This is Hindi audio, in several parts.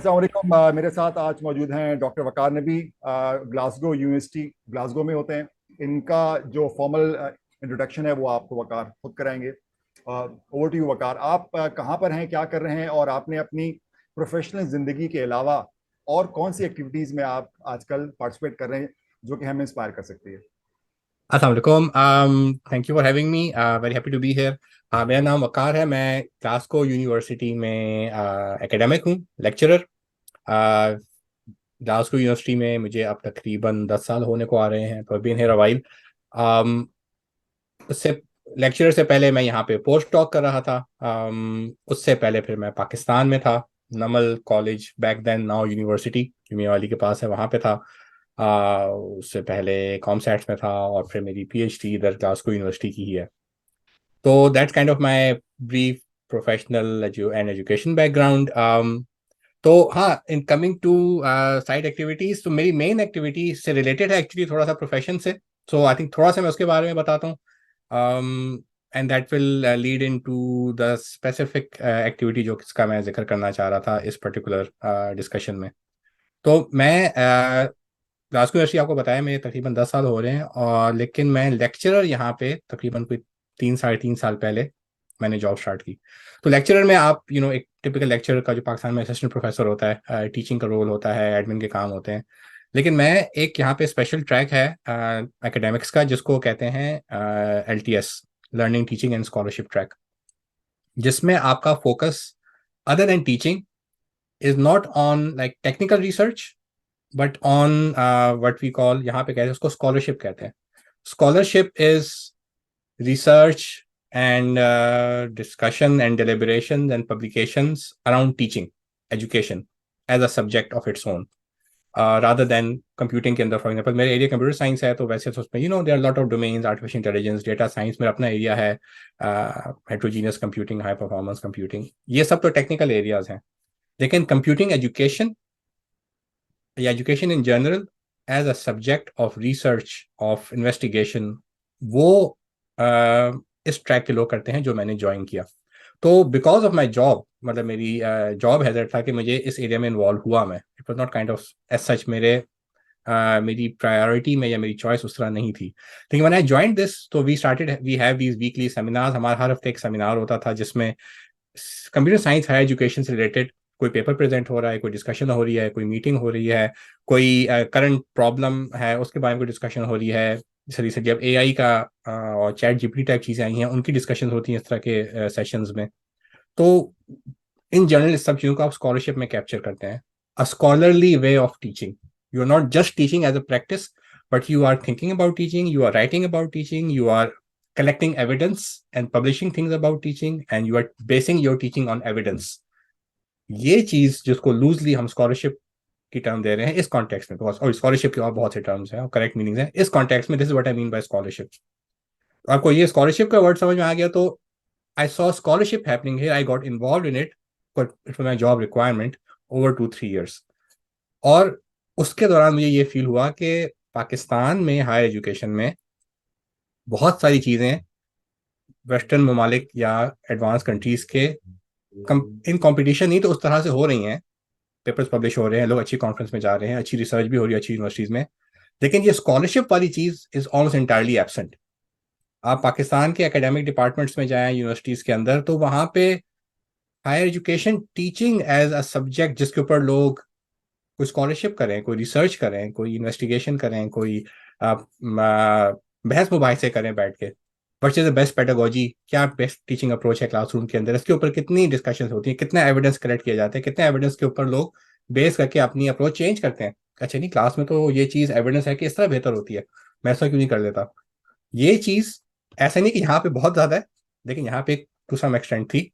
अस्सलाम वालेकुम। मेरे साथ आज मौजूद हैं डॉक्टर वकार नबी। ग्लासगो यूनिवर्सिटी ग्लासगो में होते हैं। इनका जो फॉर्मल इंट्रोडक्शन है वो आपको वकार खुद कराएंगे। ओवर टू यू वकार। आप कहाँ पर हैं, क्या कर रहे हैं, और आपने अपनी प्रोफेशनल ज़िंदगी के अलावा और कौन सी एक्टिविटीज़ में आप आजकल पार्टिसिपेट कर रहे हैं जो कि हमें इंस्पायर कर सकती है। अस्सलाम वालेकुम। Thank you for having me. Very happy to be here. मेरा नाम वकार है। मैं ग्लासगो यूनिवर्सिटी में एकेडमिक हूँ, लेक्चरर। ग्लासगो यूनिवर्सिटी में मुझे अब तकरीबन 10 साल होने को आ रहे हैं, तो बीन हियर अ व्हाइल। उससे लेक्चरर से पहले मैं यहाँ पे पोस्ट डॉक कर रहा था। उससे पहले फिर मैं पाकिस्तान में था, Namal college back then, now university जुमिया वाली के पास है, वहाँ पे था। उससे पहले कॉमसैट्स में था, और फिर मेरी पीएचडी इधर ग्लासगो यूनिवर्सिटी की ही है। तो that's kind of my brief professional and education background. तो हाँ, in coming to side activities, तो मेरी मेन एक्टिविटी से रिलेटेड है एक्चुअली, थोड़ा सा प्रोफेशन से। सो आई थिंक थोड़ा सा मैं उसके बारे में बताता हूँ, and that will lead into the specific activity जो किसका मैं जिक्र करना चाह रहा था इस पर्टिकुलर डिस्कशन में। तो मैं ग्लासगो यूनिवर्सिटी आपको बताया मेरे तकरीबन 10 साल हो रहे हैं, और लेकिन मैं लेक्चरर यहाँ पे तकरीबन कोई 3 साढ़े 3 साल पहले मैंने जॉब स्टार्ट की। तो लेक्चरर में आप एक टिपिकल लेक्चरर का जो पाकिस्तान में असिस्टेंट प्रोफेसर होता है, टीचिंग का रोल होता है, एडमिन के काम होते हैं। लेकिन मैं एक यहाँ पे स्पेशल ट्रैक है एकेडमिक्स का, जिसको कहते हैं LTS, learning teaching and scholarship track, जिसमें आपका focus other than teaching is not on like technical research, but on what we call, यहाँ पे कहते हैं उसको स्कॉलरशिप कहते हैं। Scholarship is research and discussion and deliberations and publications around teaching education as a subject of its own, rather than computing के अंदर। फॉर एग्जाम्पल मेरा एरिया कंप्यूटर साइंस है, तो वैसे तो उसमें there are lot of domains, artificial intelligence, data science मेरा अपना एरिया है, heterogeneous computing, high performance computing, ये सब तो टेक्निकल एरियाज हैं। लेकिन कंप्यूटिंग एजुकेशन या education in general as a subject of research, of investigation, वो इस ट्रैक के लोग करते हैं जो मैंने ज्वाइन किया। तो बिकॉज ऑफ माई जॉब, मतलब मेरी जॉब हैजर्ड था कि मुझे इस एरिया में इन्वॉल्व हुआ मैं। It was not kind of as such मेरी प्रायोरिटी में या मेरी चॉइस उस तरह नहीं थी। लेकिन व्हेन आई जॉइंड दिस, तो we have these weekly seminars. हमारा हर हफ्ते एक सेमिनार होता था जिसमें कंप्यूटर साइंस हायर एजुकेशन से रिलेटेड कोई पेपर प्रेजेंट हो रहा है, कोई डिस्कशन हो रही है, कोई मीटिंग हो रही है, कोई करंट प्रॉब्लम है उसके बारे में कोई डिस्कशन हो रही है। जैसे रिसेंटली अब AI का और चैट जीपीटी टाइप चीज़ें आई हैं, उनकी डिस्कशन होती हैं इस तरह के सेशंस में। तो इन जनरल इस सब चीज़ों को आप स्कॉलरशिप में कैप्चर करते हैं, a scholarly way of teaching. You are not just teaching as a practice, but you are thinking about teaching, you are writing about teaching, you are collecting evidence and publishing things about teaching, and you are basing your teaching on evidence. ये चीज जिसको लूजली हम स्कॉलरशिप की टर्म दे रहे हैं इस कॉन्टेक्स्ट में, बिकॉज और स्कॉलरशिप के और बहुत से टर्म्स हैं और करेक्ट मीनिंग्स हैं इस कॉन्टेक्स्ट में, this is what I mean by scholarship. आपको ये स्कॉलरशिप का वर्ड समझ में आ गया तो I saw scholarship happening here, I got involve in it, but it was my job requirement over 2-3 years। और उसके दौरान मुझे ये फील हुआ कि पाकिस्तान में हायर एजुकेशन में बहुत सारी चीज़ें वेस्टर्न ममालिक या एडवांस कंट्रीज के इन कंपटीशन नहीं तो उस तरह से हो रही हैं। पेपर्स पब्लिश हो रहे हैं, लोग अच्छी कॉन्फ्रेंस में जा रहे हैं, अच्छी रिसर्च भी हो रही है अच्छी यूनिवर्सिटीज़ में, लेकिन ये स्कॉलरशिप वाली चीज़ इज ऑलमोस्ट इंटायरली एबसेंट। आप पाकिस्तान के एकेडमिक डिपार्टमेंट्स में जाएं यूनिवर्सिटीज़ के अंदर, तो वहाँ पे higher education teaching as a subject जिसके ऊपर लोग कोई स्कॉलरशिप करें, कोई रिसर्च करें, कोई इन्वेस्टिगेशन करें, कोई बहस मुबाहिसे करें बैठ के, what is the best pedagogy, क्या बेस्ट टीचिंग अप्रोच है क्लासरूम के अंदर, इसके ऊपर कितनी डिस्कशन होती है, कितना एविडेंस कलेक्ट किया जाता है, कितने एविडेंस के ऊपर लोग बेस करके अपनी अप्रोच चेंज करते हैं। अच्छा नहीं, क्लास में तो ये चीज़ एविडेंस है कि इस तरह बेहतर होती है, मैं ऐसा क्यों नहीं कर लेता। ये चीज़ ऐसा नहीं कि यहाँ पे बहुत ज़्यादा है, लेकिन यहाँ पे टू सम एक्सटेंट थी।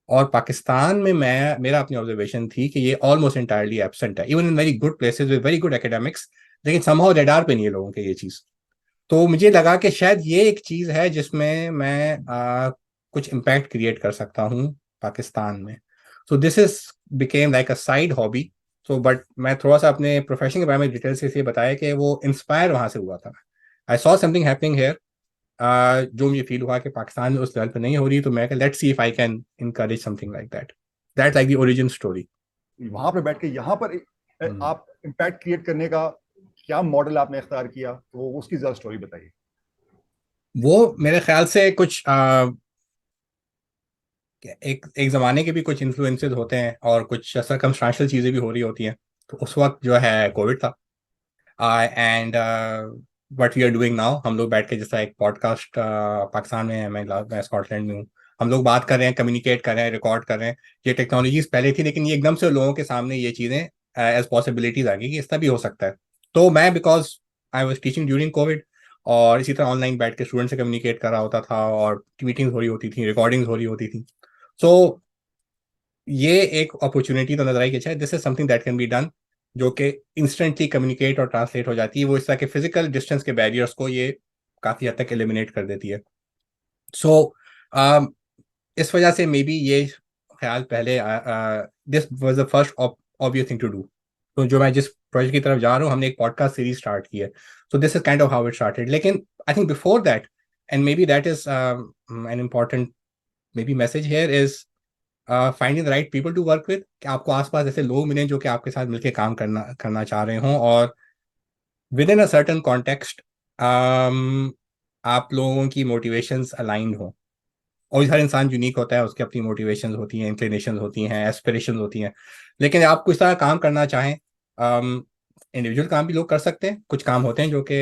और पाकिस्तान में मैं मेरा अपनी ऑब्जर्वेशन थी कि ये ऑलमोस्ट एंटायरली एब्सेंट है, even in very good places with very good academics, लेकिन समहाउ रेडार पे नहीं है लोगों के ये चीज़। तो मुझे लगा कि शायद ये एक चीज़ है जिसमें मैं कुछ इम्पैक्ट क्रिएट कर सकता हूँ पाकिस्तान में। सो this is became like a side hobby. So but मैं थोड़ा सा अपने प्रोफेशन के बारे में डिटेल से इसलिए बताया कि वो इंस्पायर वहाँ से हुआ था। I saw something happening here, जो मुझे फील हुआ कि पाकिस्तान में उस लेवल पे नहीं हो रही, तो मैं let's see if I can encourage something like that. That's like the origin story. वहां पे बैठ के यहाँ पर आप इम्पैक्ट क्रिएट करने का क्या मॉडल आपने इख्तियार किया, तो उसकी जरा स्टोरी बताइए। वो मेरे ख्याल से कुछ एक एक जमाने के भी कुछ इन्फ्लुएंसेस होते हैं और कुछ सर्कमस्टांशियल चीजें भी हो रही होती हैं। तो उस वक्त जो है कोविड था, and what we are doing now, हम लोग बैठ के जैसा एक पॉडकास्ट पाकिस्तान में है, मैं स्कॉटलैंड में हूँ, हम लोग बात कर रहे हैं, कम्युनिकेट कर रहे हैं, रिकॉर्ड कर रहे हैं। ये टेक्नोलॉजीज पहले थी, लेकिन ये एकदम से लोगों के सामने ये चीजें एज पॉसिबिलिटीज आ गई कि इस तरह भी हो सकता है। तो मैं, because I was teaching during Covid, और इसी तरह ऑनलाइन बैठ के स्टूडेंट से कम्युनिकेट कर रहा होता था, और मीटिंग्स हो रही होती थी, रिकॉर्डिंग्स हो रही होती थी। सो ये एक अपॉर्चुनिटी तो नजर आई कि अच्छा, this is something that can be done, जो कि इंस्टेंटली कम्युनिकेट और ट्रांसलेट हो जाती है। वो इस तरह के फिजिकल डिस्टेंस के बैरियर्स को ये काफी हद तक एलिमिनेट कर देती है। सो इस वजह से मे बी ये ख्याल पहले, this was the first obvious thing to do. तो जो मैं जिस प्रोजेक्ट की तरफ जा रहा हूँ, हमने एक पॉडकास्ट सीरीज स्टार्ट की है। So this is kind of how it started. लेकिन I think before that, and maybe that is an important maybe message here, is finding the right people to work with, कि आपको आसपास ऐसे लोग मिलें जो कि आपके साथ मिलकर काम करना करना चाह रहे हों, और with in a certain context आप लोगों की मोटिवेशंस अलाइंड हों। और हर इंसान यूनिक होता है, उसकी अपनी मोटिवेशंस होती हैं, इंक्लिनेशंस होती हैं, एस्पिरेशंस होती हैं। लेकिन आप कुछ तरह काम करना चाहें, इंडिविजुअल काम भी लोग कर सकते हैं, कुछ काम होते हैं जो कि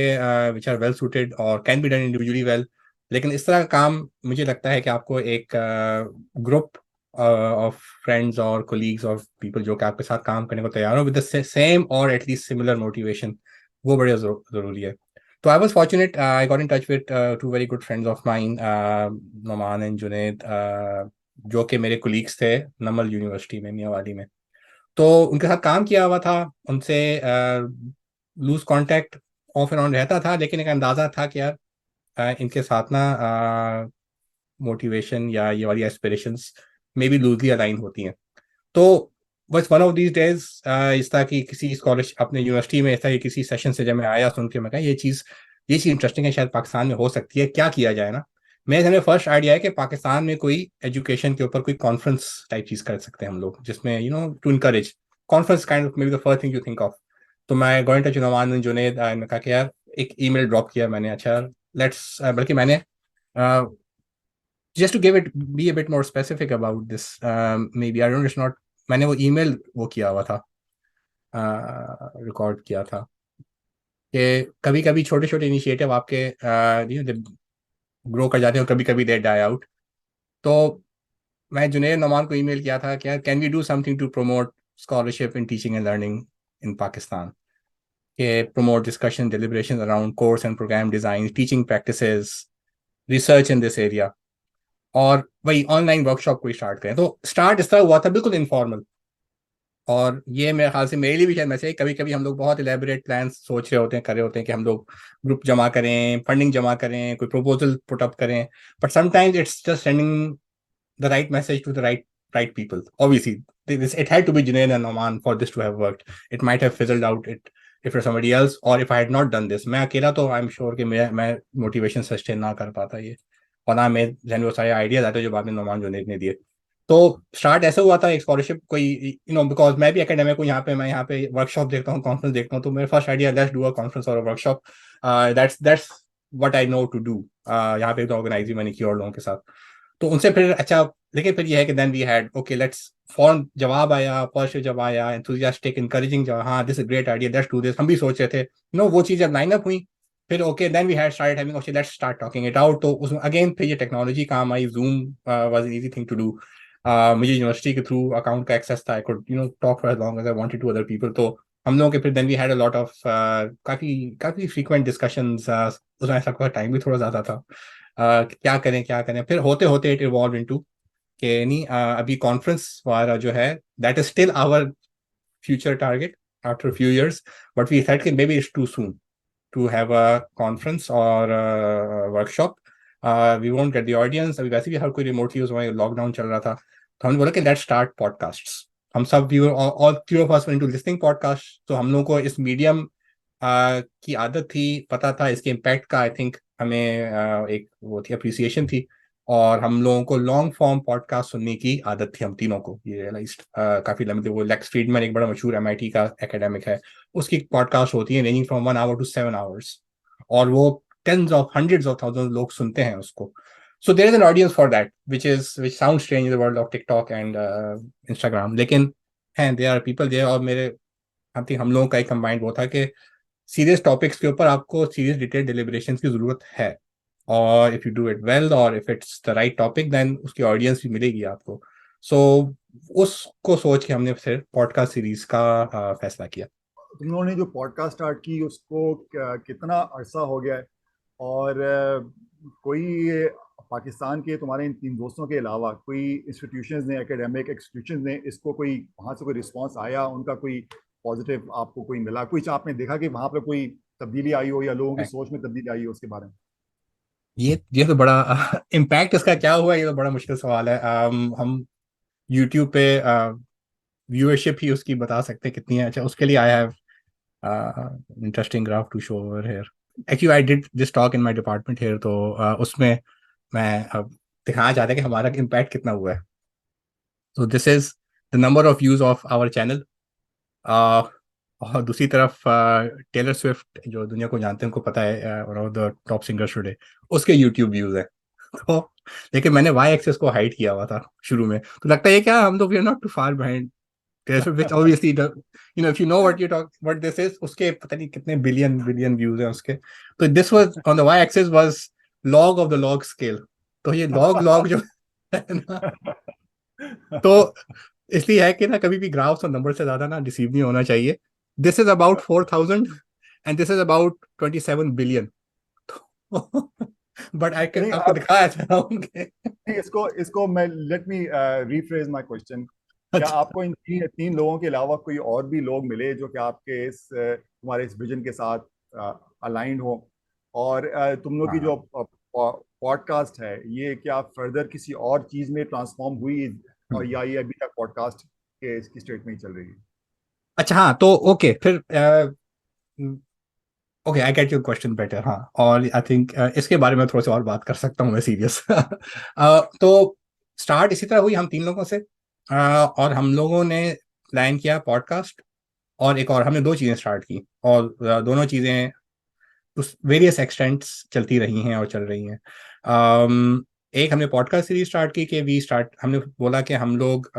विच आर वेल सूटेड और can be done individually well. लेकिन इस तरह का काम मुझे लगता है कि आपको एक ग्रुप ऑफ फ्रेंड्स और कोलीग्स ऑफ पीपल जो कि आपके साथ काम करने को तैयार हो विद द सेम और एटलीस्ट सिमिलर मोटिवेशन, वो बड़े ज़रूरी है। तो I was fortunate. I got in touch with two very good friends of mine, Noman and Junaid, जो कि मेरे कोलीग्स थे नमल यूनिवर्सिटी में, मियावाली में। तो उनके साथ काम किया हुआ था, उनसे loose contact off and on रहता था, लेकिन एक अंदाज़ा था कि यार इनके साथ ना मोटिवेशन या ये वाली aspirations may be loosely align होती हैं। तो बस वन ऑफ दीज डेज, इस तरह की किसी स्कॉलरशिप अपने यूनिवर्सिटी में, इस तरह की किसी सेशन से जब मैं आया, सुन के मैं कहा ये चीज़ इंटरेस्टिंग है, शायद पाकिस्तान में हो सकती है, क्या किया जाए ना। मेरे ध्यान में फर्स्ट आइडिया है कि पाकिस्तान में कोई एजुकेशन के ऊपर कोई कॉन्फ्रेंस टाइप चीज़ कर सकते हैं हम लोग, जिसमें to encourage conference, kind of maybe the first thing you think of. तो मैं going touch Naman and Junaid, मैं कहा कि यार एक ईमेल ड्रॉप किया मैंने, अच्छा लेट्स, बल्कि मैंने just to give it be a bit more specific about this, maybe I don't, it's not, मैंने वो ईमेल वो किया हुआ था, रिकॉर्ड किया था कि कभी कभी छोटे छोटे इनिशिएटिव आपके ग्रो कर जाते हैं, और कभी कभी दे डाई आउट। तो मैं जुनेर नमान को ईमेल किया था कि can we do something to promote scholarship in teaching and learning in Pakistan, के promote discussion deliberation around course and programme design, teaching practices, research in this area, और वही ऑनलाइन वर्कशॉप को स्टार्ट करें। तो स्टार्ट इस तरह हुआ था, बिल्कुल इनफॉर्मल। और ये मेरे ख्याल से मेरे लिए भी शायद मैसेज, कभी कभी हम लोग बहुत इलेबोरेट प्लान सोच रहे होते हैं, कर रहे होते हैं कि हम लोग ग्रुप जमा करें, फंडिंग जमा करें, कोई प्रपोजल पुट अप करें, but sometimes it's just sending the right message to the right people. Obviously, it had to be Junaid and Oman for this to have worked. It might have fizzled out it if for somebody else, or if I had not done this. मैं अकेला तो I'm sure कि मैं motivation sustain ना कर पाता ये, और ना मैं जैन वो सारे आइडियाज आते जो बाद में नोमान जुनेद ने दिए। तो स्टार्ट ऐसे हुआ था, एक स्कॉलरशिप कोई, बिकॉज मैं भी एकेडमिक हूँ यहाँ पे, मैं यहाँ पे वर्कशॉप देखता हूँ, कॉन्फ्रेंस देखता हूँ, तो मेरा first idea, let's do a conference और workshop. That's what I know to do. यहाँ पे तो ऑर्गेनाइज भी मैंने की और लोगों के साथ। तो उनसे फिर अच्छा, लेकिन फिर ये है कि then we had okay let's, फॉरन जवाब आया, पॉजिटिव जवाब आया, एंथुसियास्टिक इंकरेजिंग जवाब, हाँ this is great idea, let's do this, हम भी सोच रहे थे, वो चीज़ जब लाइन अप हुई, फिर okay then we had started having okay let's start talking it out. तो उसमें अगेन फिर ये टेक्नोलॉजी काम आई, Zoom was an easy thing to do. मुझे यूनिवर्सिटी के थ्रू अकाउंट का एक्सेस था, I could talk for as long as I wanted to other people. तो हम लोगों के फिर then we had a lot of काफ़ी काफ़ी फ्रीक्वेंट डिस्कशंस। उसमें ऐसा टाइम भी थोड़ा ज़्यादा था, क्या करें क्या करें, फिर होते होते इट इवॉल्व इनटू कि नहीं, अभी कॉन्फ्रेंस वाला जो है that is still our future target after few years, but we said कि maybe it's too soon to have a conference और workshop. We won't get the audience, अभी वैसे भी हर कोई रिमोटली, उस वक्त लॉकडाउन चल रहा था, तो हमने बोला कि लेट्स स्टार्ट पॉडकास्ट। हम सब viewer, all three of us were into listening podcast, तो हम लोगों को इस मीडियम की आदत थी, पता था इसके इम्पैक्ट का, आई थिंक हमें एक वो थी, अप्रिसिएशन थी और हम लोगों को लॉन्ग फॉर्म पॉडकास्ट सुनने की आदत थी हम तीनों को, ये रियलाइज्ड काफी लंबे। वो लेक्स फ्रीडमैन एक बड़ा मशहूर एमआईटी का एकेडमिक है, उसकी पॉडकास्ट होती है ranging from 1 hour to 7 hours, और वो tens of hundreds of thousand लोग सुनते हैं उसको। So there is an audience for that which sound strange in the world of TikTok and Instagram, लेकिन हैं देयर आर पीपल देयर। और मेरे आई थिंक हम लोगों का एक कंबाइंड वो था कि सीरियस टॉपिक्स के ऊपर आपको सीरियस डिटेल डिलिब्रेशन की जरूरत है, और if you do it well और if it's the right topic then उसकी ऑडियंस भी मिलेगी आपको। सो उसको सोच के हमने फिर पॉडकास्ट सीरीज का फैसला किया। तुम लोगों ने जो पॉडकास्ट स्टार्ट की उसको कितना अरसा हो गया है, और कोई पाकिस्तान के तुम्हारे इन तीन दोस्तों के अलावा कोई इंस्टीट्यूशंस ने, एकेडमिक इंस्टीट्यूशंस ने इसको कोई वहाँ से कोई रिस्पांस आया, उनका कोई पॉजिटिव आपको कोई मिला, कुछ आपने देखा कि वहाँ पे कोई तब्दीली आई हो या लोगों की सोच में तब्दीली आई हो उसके बारे में? ये तो बड़ा इम्पैक्ट इसका क्या हुआ, ये तो बड़ा मुश्किल सवाल है। हम यूट्यूब पे व्यूअरशिप ही उसकी बता सकते हैं कितनी है। अच्छा, उसके लिए I have interesting graph to show over here. Actually I did this talk in my department here, तो उसमें मैं अब दिखाना चाहता कि हमारा इम्पैक्ट कितना हुआ है। तो this is the number of views of our channel. और दूसरी तरफ टेलर स्विफ्ट, जो दुनिया को जानते हैं, उनको पता है one of the top singers today, उसके यूट्यूब व्यूज है। तो लेकिन मैंने वाई एक्सेस को हाइड किया हुआ था शुरू में, तो लगता है क्या हम तो we are not too far behind, which obviously if you know what this is, उसके पता नहीं कितने बिलियन व्यूज हैं उसके। तो this was on the y axis was log of the log scale। तो ये log जो है ना, तो इसलिए है कि ना कभी भी ग्राफ्स और नंबर से ज्यादा ना डिसीव नहीं होना चाहिए। This is about 4,000 and this is about 27 billion. But I can नहीं, आपको दिखाया चाह रहा हूँ कि इसको इसको मैं let me rephrase my question. क्या अच्छा, आपको इन तीन लोगों के अलावा कोई और भी लोग मिले जो कि आपके इस तुम्हारे इस विजन के साथ अलाइंड हो, और तुम लोग की जो हाँ, पॉडकास्ट है ये क्या फर्दर किसी और चीज में ट्रांसफॉर्म हुई, और या ये अभी तक पॉडकास्ट के इसकी स्टेट में ही चल रही है? अच्छा, हाँ, तो ओके फिर okay, I get your question better. हाँ, और आई थिंक इसके बारे में थोड़ा सा और बात कर सकता हूँ मैं सीरियस। तो स्टार्ट इसी तरह हुई हम तीन लोगों से, और हम लोगों ने प्लान किया पॉडकास्ट, और एक और हमने दो चीज़ें स्टार्ट की, और दोनों चीज़ें उस वेरियस एक्सटेंट्स चलती रही हैं और चल रही हैं। एक हमने पॉडकास्ट सीरीज स्टार्ट की कि वी स्टार्ट, हमने बोला कि हम लोग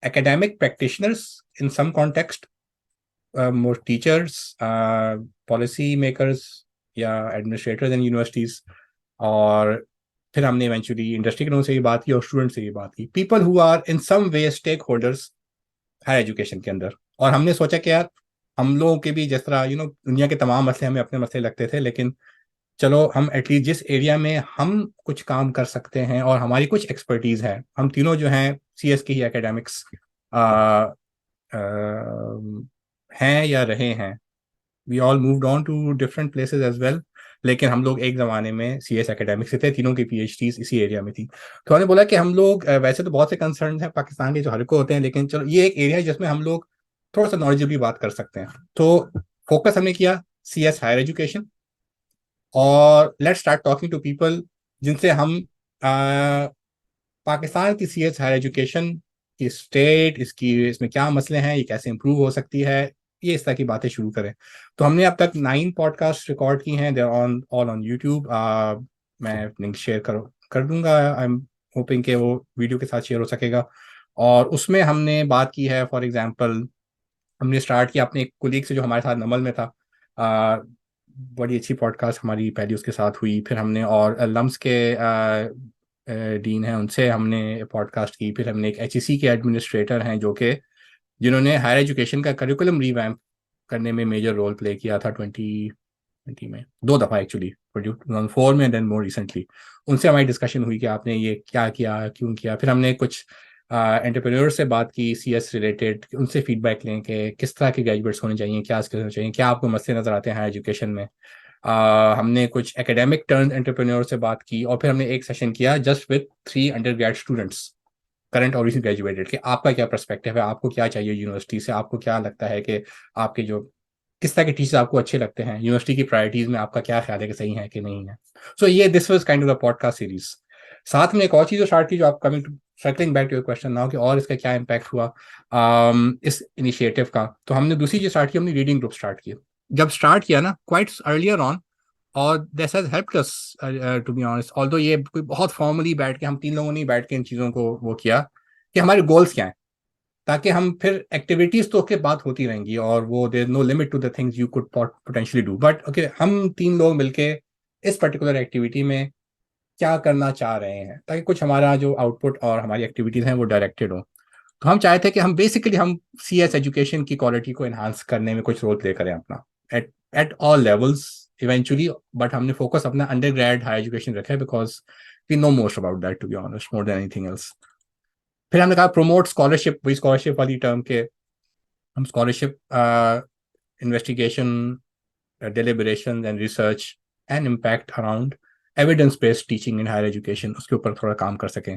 academic practitioners in some context, more teachers, policy makers या एडमिनिस्ट्रेटर्स इन यूनिवर्सिटीज, और फिर हमने इवेंचुअली इंडस्ट्री के लोगों से भी बात की और स्टूडेंट से भी बात की, people who are in some way stakeholders higher education के अंदर। और हमने सोचा कि यार हम लोगों के भी जिस तरह दुनिया के तमाम मसले हमें अपने मसले लगते थे, लेकिन चलो हम एटलीस्ट जिस एरिया में हम कुछ काम कर सकते हैं और हमारी कुछ एक्सपर्टीज है, हम तीनों जो हैं सीएस के ही एकेडमिक्स हैं या रहे हैं। We all moved on to different places as well, लेकिन हम लोग एक जमाने में सीएस एकेडमिक्स से थे, तीनों की पीएचडीज इसी एरिया में थी। तो हमने बोला कि हम लोग वैसे तो बहुत से कंसर्न हैं पाकिस्तान के जो हर को होते हैं, लेकिन चलो ये एक एरिया है जिसमें हम लोग थोड़ा सा नॉलेजेबली बात कर सकते हैं। तो फोकस हमने किया सीएस हायर एजुकेशन, और let's start talking to people जिनसे हम पाकिस्तान की सीएस हायर एजुकेशन की स्टेट, इसमें क्या मसले हैं, ये कैसे इंप्रूव हो सकती है, ये इस तरह की बातें शुरू करें। तो हमने अब तक 9 पॉडकास्ट रिकॉर्ड की हैं, देर ऑन ऑल ऑन यूट्यूब। मैं लिंक शेयर कर दूंगा, आई एम होपिंग कि वो वीडियो के साथ शेयर हो सकेगा। और उसमें हमने बात की है, फॉर एग्जांपल हमने स्टार्ट किया अपने एक कुलीग से जो हमारे साथ नमल में था। आ, बड़ी अच्छी पॉडकास्ट हमारी पहली उसके साथ हुई, फिर हमने और लम्स के डीन हैं उनसे हमने पॉडकास्ट की, फिर हमने एक एचईसी के एडमिनिस्ट्रेटर हैं जो कि जिन्होंने हायर एजुकेशन का करिकुलम रिवैम्प करने में मेजर रोल प्ले किया था 2020 में, दो दफ़ा एक्चुअली, 2004 में, देन मोर रिसेंटली। उनसे हमारी डिस्कशन हुई कि आपने ये क्या किया, क्यों किया। फिर हमने कुछ एंटरप्रेन्योर से बात की सीएस रिलेटेड, उनसे फीडबैक लें कि किस तरह के ग्रेजुएट्स होने चाहिए, क्या स्किल्स होने चाहिए, क्या आपको मसले नजर आते हैं हायर एजुकेशन में। हमने कुछ एकेडमिक टर्न एंटरप्रेन्योर से बात की, और फिर हमने एक सेशन किया just with 3 under grade students, current और रिसेंट ग्रेजुएटेड, कि आपका क्या पर्सपेक्टिव है, आपको क्या चाहिए यूनिवर्सिटी से, आपको क्या लगता है कि आपके जो किस तरह के टीचर्स आपको अच्छे लगते हैं, यूनिवर्सिटी की प्रायोरिटीज में आपका क्या ख्याल है कि सही है कि नहीं है। सो ये this was kind of the podcast series. साथ में एक और चीज जो स्टार्ट की, जो आप coming to circling back to your question now कि और इसका क्या इम्पैक्ट हुआ इस इनिशिएटिव का, तो हमने दूसरी चीज स्टार्ट की, हमने रीडिंग ग्रुप स्टार्ट किया। जब स्टार्ट किया ना क्वाइट अर्लियर ऑन, और this has helped us to be honest, although ये कोई बहुत फॉर्मली बैठ के हम तीन लोगों ने ही बैठ के इन चीज़ों को वो किया कि हमारे गोल्स क्या हैं, ताकि हम फिर एक्टिविटीज तो के बात होती रहेंगी और वो there no limit to the things you could potentially do, but okay हम तीन लोग मिलके इस पर्टिकुलर एक्टिविटी में क्या करना चाह रहे हैं, ताकि कुछ हमारा जो आउटपुट और हमारी एक्टिविटीज हैं वो डायरेक्टेड हो। तो हम चाहते थे कि हम बेसिकली हम सी एस एजुकेशन की क्वालिटी को एनहांस करने में कुछ रोल प्ले करें अपना, at at all levels eventually, but हमने फोकस अपना अंडर ग्रेड हाई एजुकेशन रखा है, because we know most about that to be honest more than anything else. फिर हमने कहा प्रोमोट स्कॉलरशिप, वही स्कॉलरशिप वाली टर्म के, हम scholarship investigation, deliberation and research and impact around evidence based teaching in higher education, उसके ऊपर थोड़ा काम कर सकें।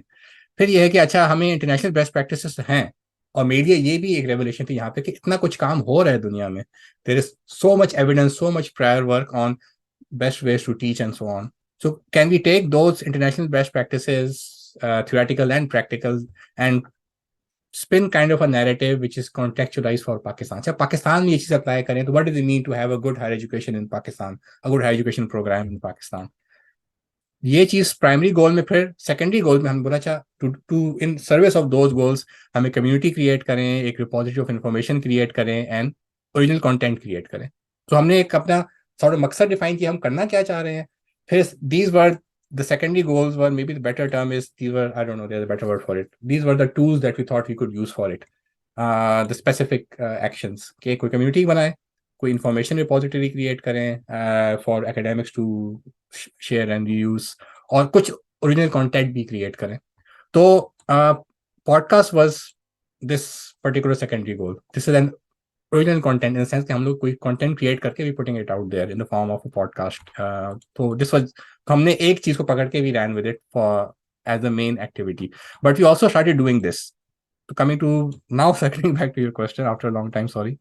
फिर यह है कि अच्छा हमें इंटरनेशनल बेस्ट प्रैक्टिसेस हैं, और मेरे लिए ये भी एक रेवलेशन थी यहाँ पे कि इतना कुछ काम हो रहा है दुनिया में, there is so much evidence, so much prior work on best ways to teach and so on. So can we take those international best practices, theoretical and practical, and spin kind of a narrative which is contextualized for Pakistan? अच्छा पाकिस्तान में ये चीज़ अप्लाई करें तो what does it mean to have a good higher education in Pakistan, a good higher education program in Pakistan? ये चीज प्राइमरी गोल में, फिर सेकेंडरी गोल में हम बोला अच्छा to to in service of those goals हमें कम्युनिटी क्रिएट करें, एक रिपोजिटरी ऑफ इंफॉर्मेशन क्रिएट करें एंड ओरिजिनल कंटेंट क्रिएट करें। तो हमने एक अपना सॉर्ट ऑफ मकसद डिफाइन किया हम करना क्या चाह रहे हैं। फिर these were the secondary goals were, maybe the better term is, these were, I don't know, there's a better word for it, these were the tools that we thought we could use for it, the specific actions कि कोई कम्युनिटी बनाए, कोई इंफॉर्मेशन रिपोजिटरी क्रिएट करें for academics to share and use, और कुछ ओरिजिनल कंटेंट भी क्रिएट करें। तो podcast was this particular secondary goal. This is an original content in the sense कि हम लोग कोई कंटेंट क्रिएट करके भी putting it out there in the form of a podcast. तो दिस वाज, तो हमने एक चीज को पकड़ के we ran with it for as the main activity, but we also started doing this. तो coming to now circling back to your question after a long time, sorry,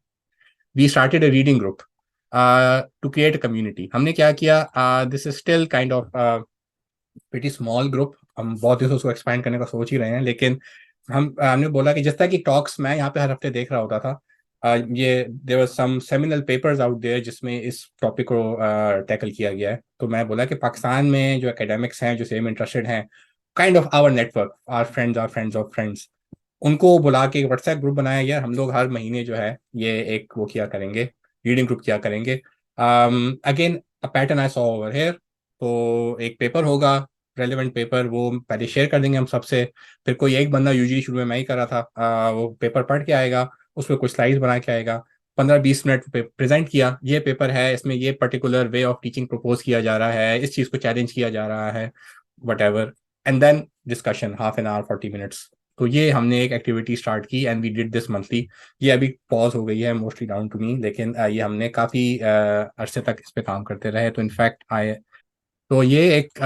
we started a reading group to create a community. हमने क्या किया, this is still kind of pretty small group, हम बहुत दिनों से उसको एक्सपैंड करने का सोच ही रहे हैं, लेकिन हमने बोला कि जिस तरह की टॉक्स मैं यहाँ पे हर हफ्ते देख रहा होता था, ये there were some seminal papers out there जिसमें इस टॉपिक को टैकल किया गया है। तो मैं बोला कि पाकिस्तान में जो एकेडमिक्स हैं जो सेम इंटरेस्टेड हैं, kind of our network, our friends of friends, उनको बुला के व्हाट्सएप ग्रुप बनाया गया। हम लोग हर महीने जो है ये एक वो किया करेंगे, रीडिंग ग्रुप किया करेंगे। Again a pattern I saw over here, तो एक पेपर होगा, रेलिवेंट पेपर, वो पहले शेयर कर देंगे हम सबसे। फिर कोई एक बंदा, यूजुअली शुरू में मैं ही कर रहा था, वो पेपर पढ़ के आएगा, उसमें कुछ स्लाइड्स बना के आएगा, 15-20 मिनट प्रेजेंट किया, ये पेपर है, इसमें ये particular way of teaching propose किया जा रहा है, इस चीज़ को चैलेंज किया जा रहा है, whatever, and then discussion half an hour 40 minutes. तो ये हमने एक एक्टिविटी स्टार्ट की and we did this monthly. ये अभी पॉज हो गई है मोस्टली डाउन टू मी, लेकिन ये हमने काफ़ी अरसे तक इस पे काम करते रहे। तो इनफैक्ट तो ये एक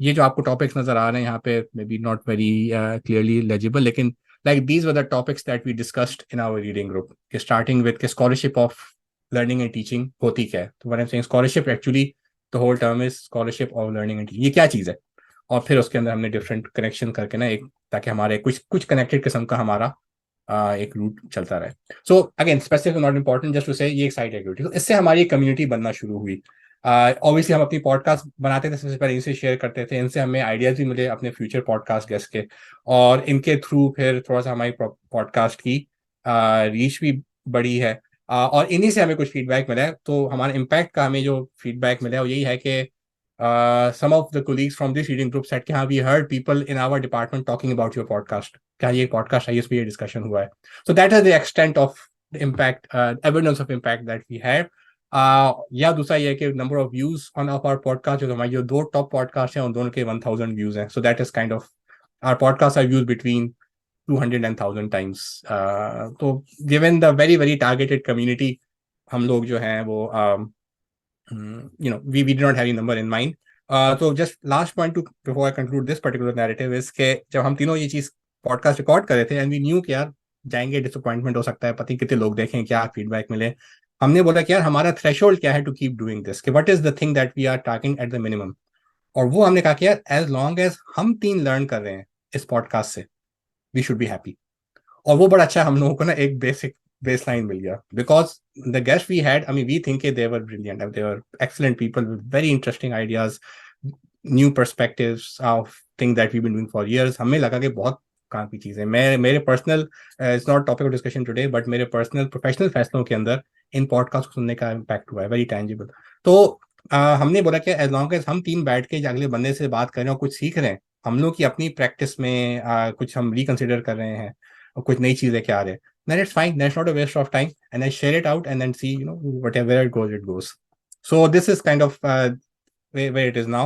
ये जो आपको टॉपिक्स नजर आ रहे हैं यहाँ पे, maybe not very clearly legible, लेकिन like these were the topics that we discussed in our reading group, starting with scholarship of learning and teaching होती क्या है। तो what I am saying, scholarship actually the whole term is scholarship of learning and teaching, ये क्या चीज़ है। और फिर उसके अंदर हमने डिफरेंट कनेक्शन करके ना एक, ताकि हमारे कुछ कनेक्टेड किस्म का हमारा एक रूट चलता रहे। So again specific not important, just to say ये एक साइड एक्टिविटी। तो इससे हमारी कम्युनिटी बनना शुरू हुई। ऑब्वियसली हम अपनी पॉडकास्ट बनाते थे, सबसे पहले इनसे शेयर करते थे, इनसे हमें आइडियाज भी मिले अपने फ्यूचर पॉडकास्ट गेस्ट के, और इनके थ्रू फिर थोड़ा सा हमारी पॉडकास्ट की रीच भी बढ़ी है, और इन्हीं से हमें कुछ फीडबैक मिला है। तो हमारे इम्पैक्ट का हमें जो फीडबैक मिला है वो यही है कि some of the colleagues from this reading group said कि हाँ, we heard people in our department talking about your podcast, क्या ये podcast है, इस पे ये डिस्कशन हुआ है। So that is the extent of the impact, evidence of impact that we had. या दूसरा ये है कि number of views on of our podcast, जो हमारी जो दो टॉप पॉडकास्ट हैं उन दोनों के 1000 व्यूज हैं। So that is kind of our podcast are views between 200 and 1000 times. तो given the very very targeted community, हम लोग जो हैं वो we did not have any number in mind. So just last point to before I conclude this particular narrative is कि जब हम तीनों ये चीज पॉडकास्ट रिकॉर्ड कर रहे थे एंड वी न्यू कि यार जाएंगे, डिसअपॉइंटमेंट हो सकता है, पता नहीं कितने लोग देखें, क्या फीडबैक मिले, हमने बोला कि यार हमारा थ्रेशोल्ड क्या है टू कीप डूइंग दिस, कि what is the thing that we are targeting at the minimum. और वो हमने कहा कि यार एज लॉन्ग एज हम तीन लर्न कर रहे हैं इस पॉडकास्ट से, वी शुड बी हैप्पी। और वो बड़ा अच्छा, हम लोगों को ना एक बेसिक बेसलाइन मिल गया, because the guest we had, I mean we think they were brilliant, they were excellent people with very interesting ideas, new perspectives of thing that we been doing for years. हमें लगा कि बहुत काम की चीज़ है। मैं मेरे personal, it's not topic of discussion today, but मेरे पर्सनल प्रोफेशनल फैसलों के अंदर इन पॉडकास्ट को सुनने का इम्पैक्ट हुआ है, वेरी टैंजिबल। तो हमने बोला कि एज लॉन्ग एज हम तीन बैठ के अगले बंदे से बात कर रहे हैं और कुछ सीख रहे हैं, हम लोग की अपनी प्रैक्टिस में कुछ हम रिकंसिडर कर रहे हैं और कुछ नई चीजें क्या आ रहे हैं, then it's fine, that's not a waste of time, and I share it out and then see, whatever it goes. So this is kind of where it is now,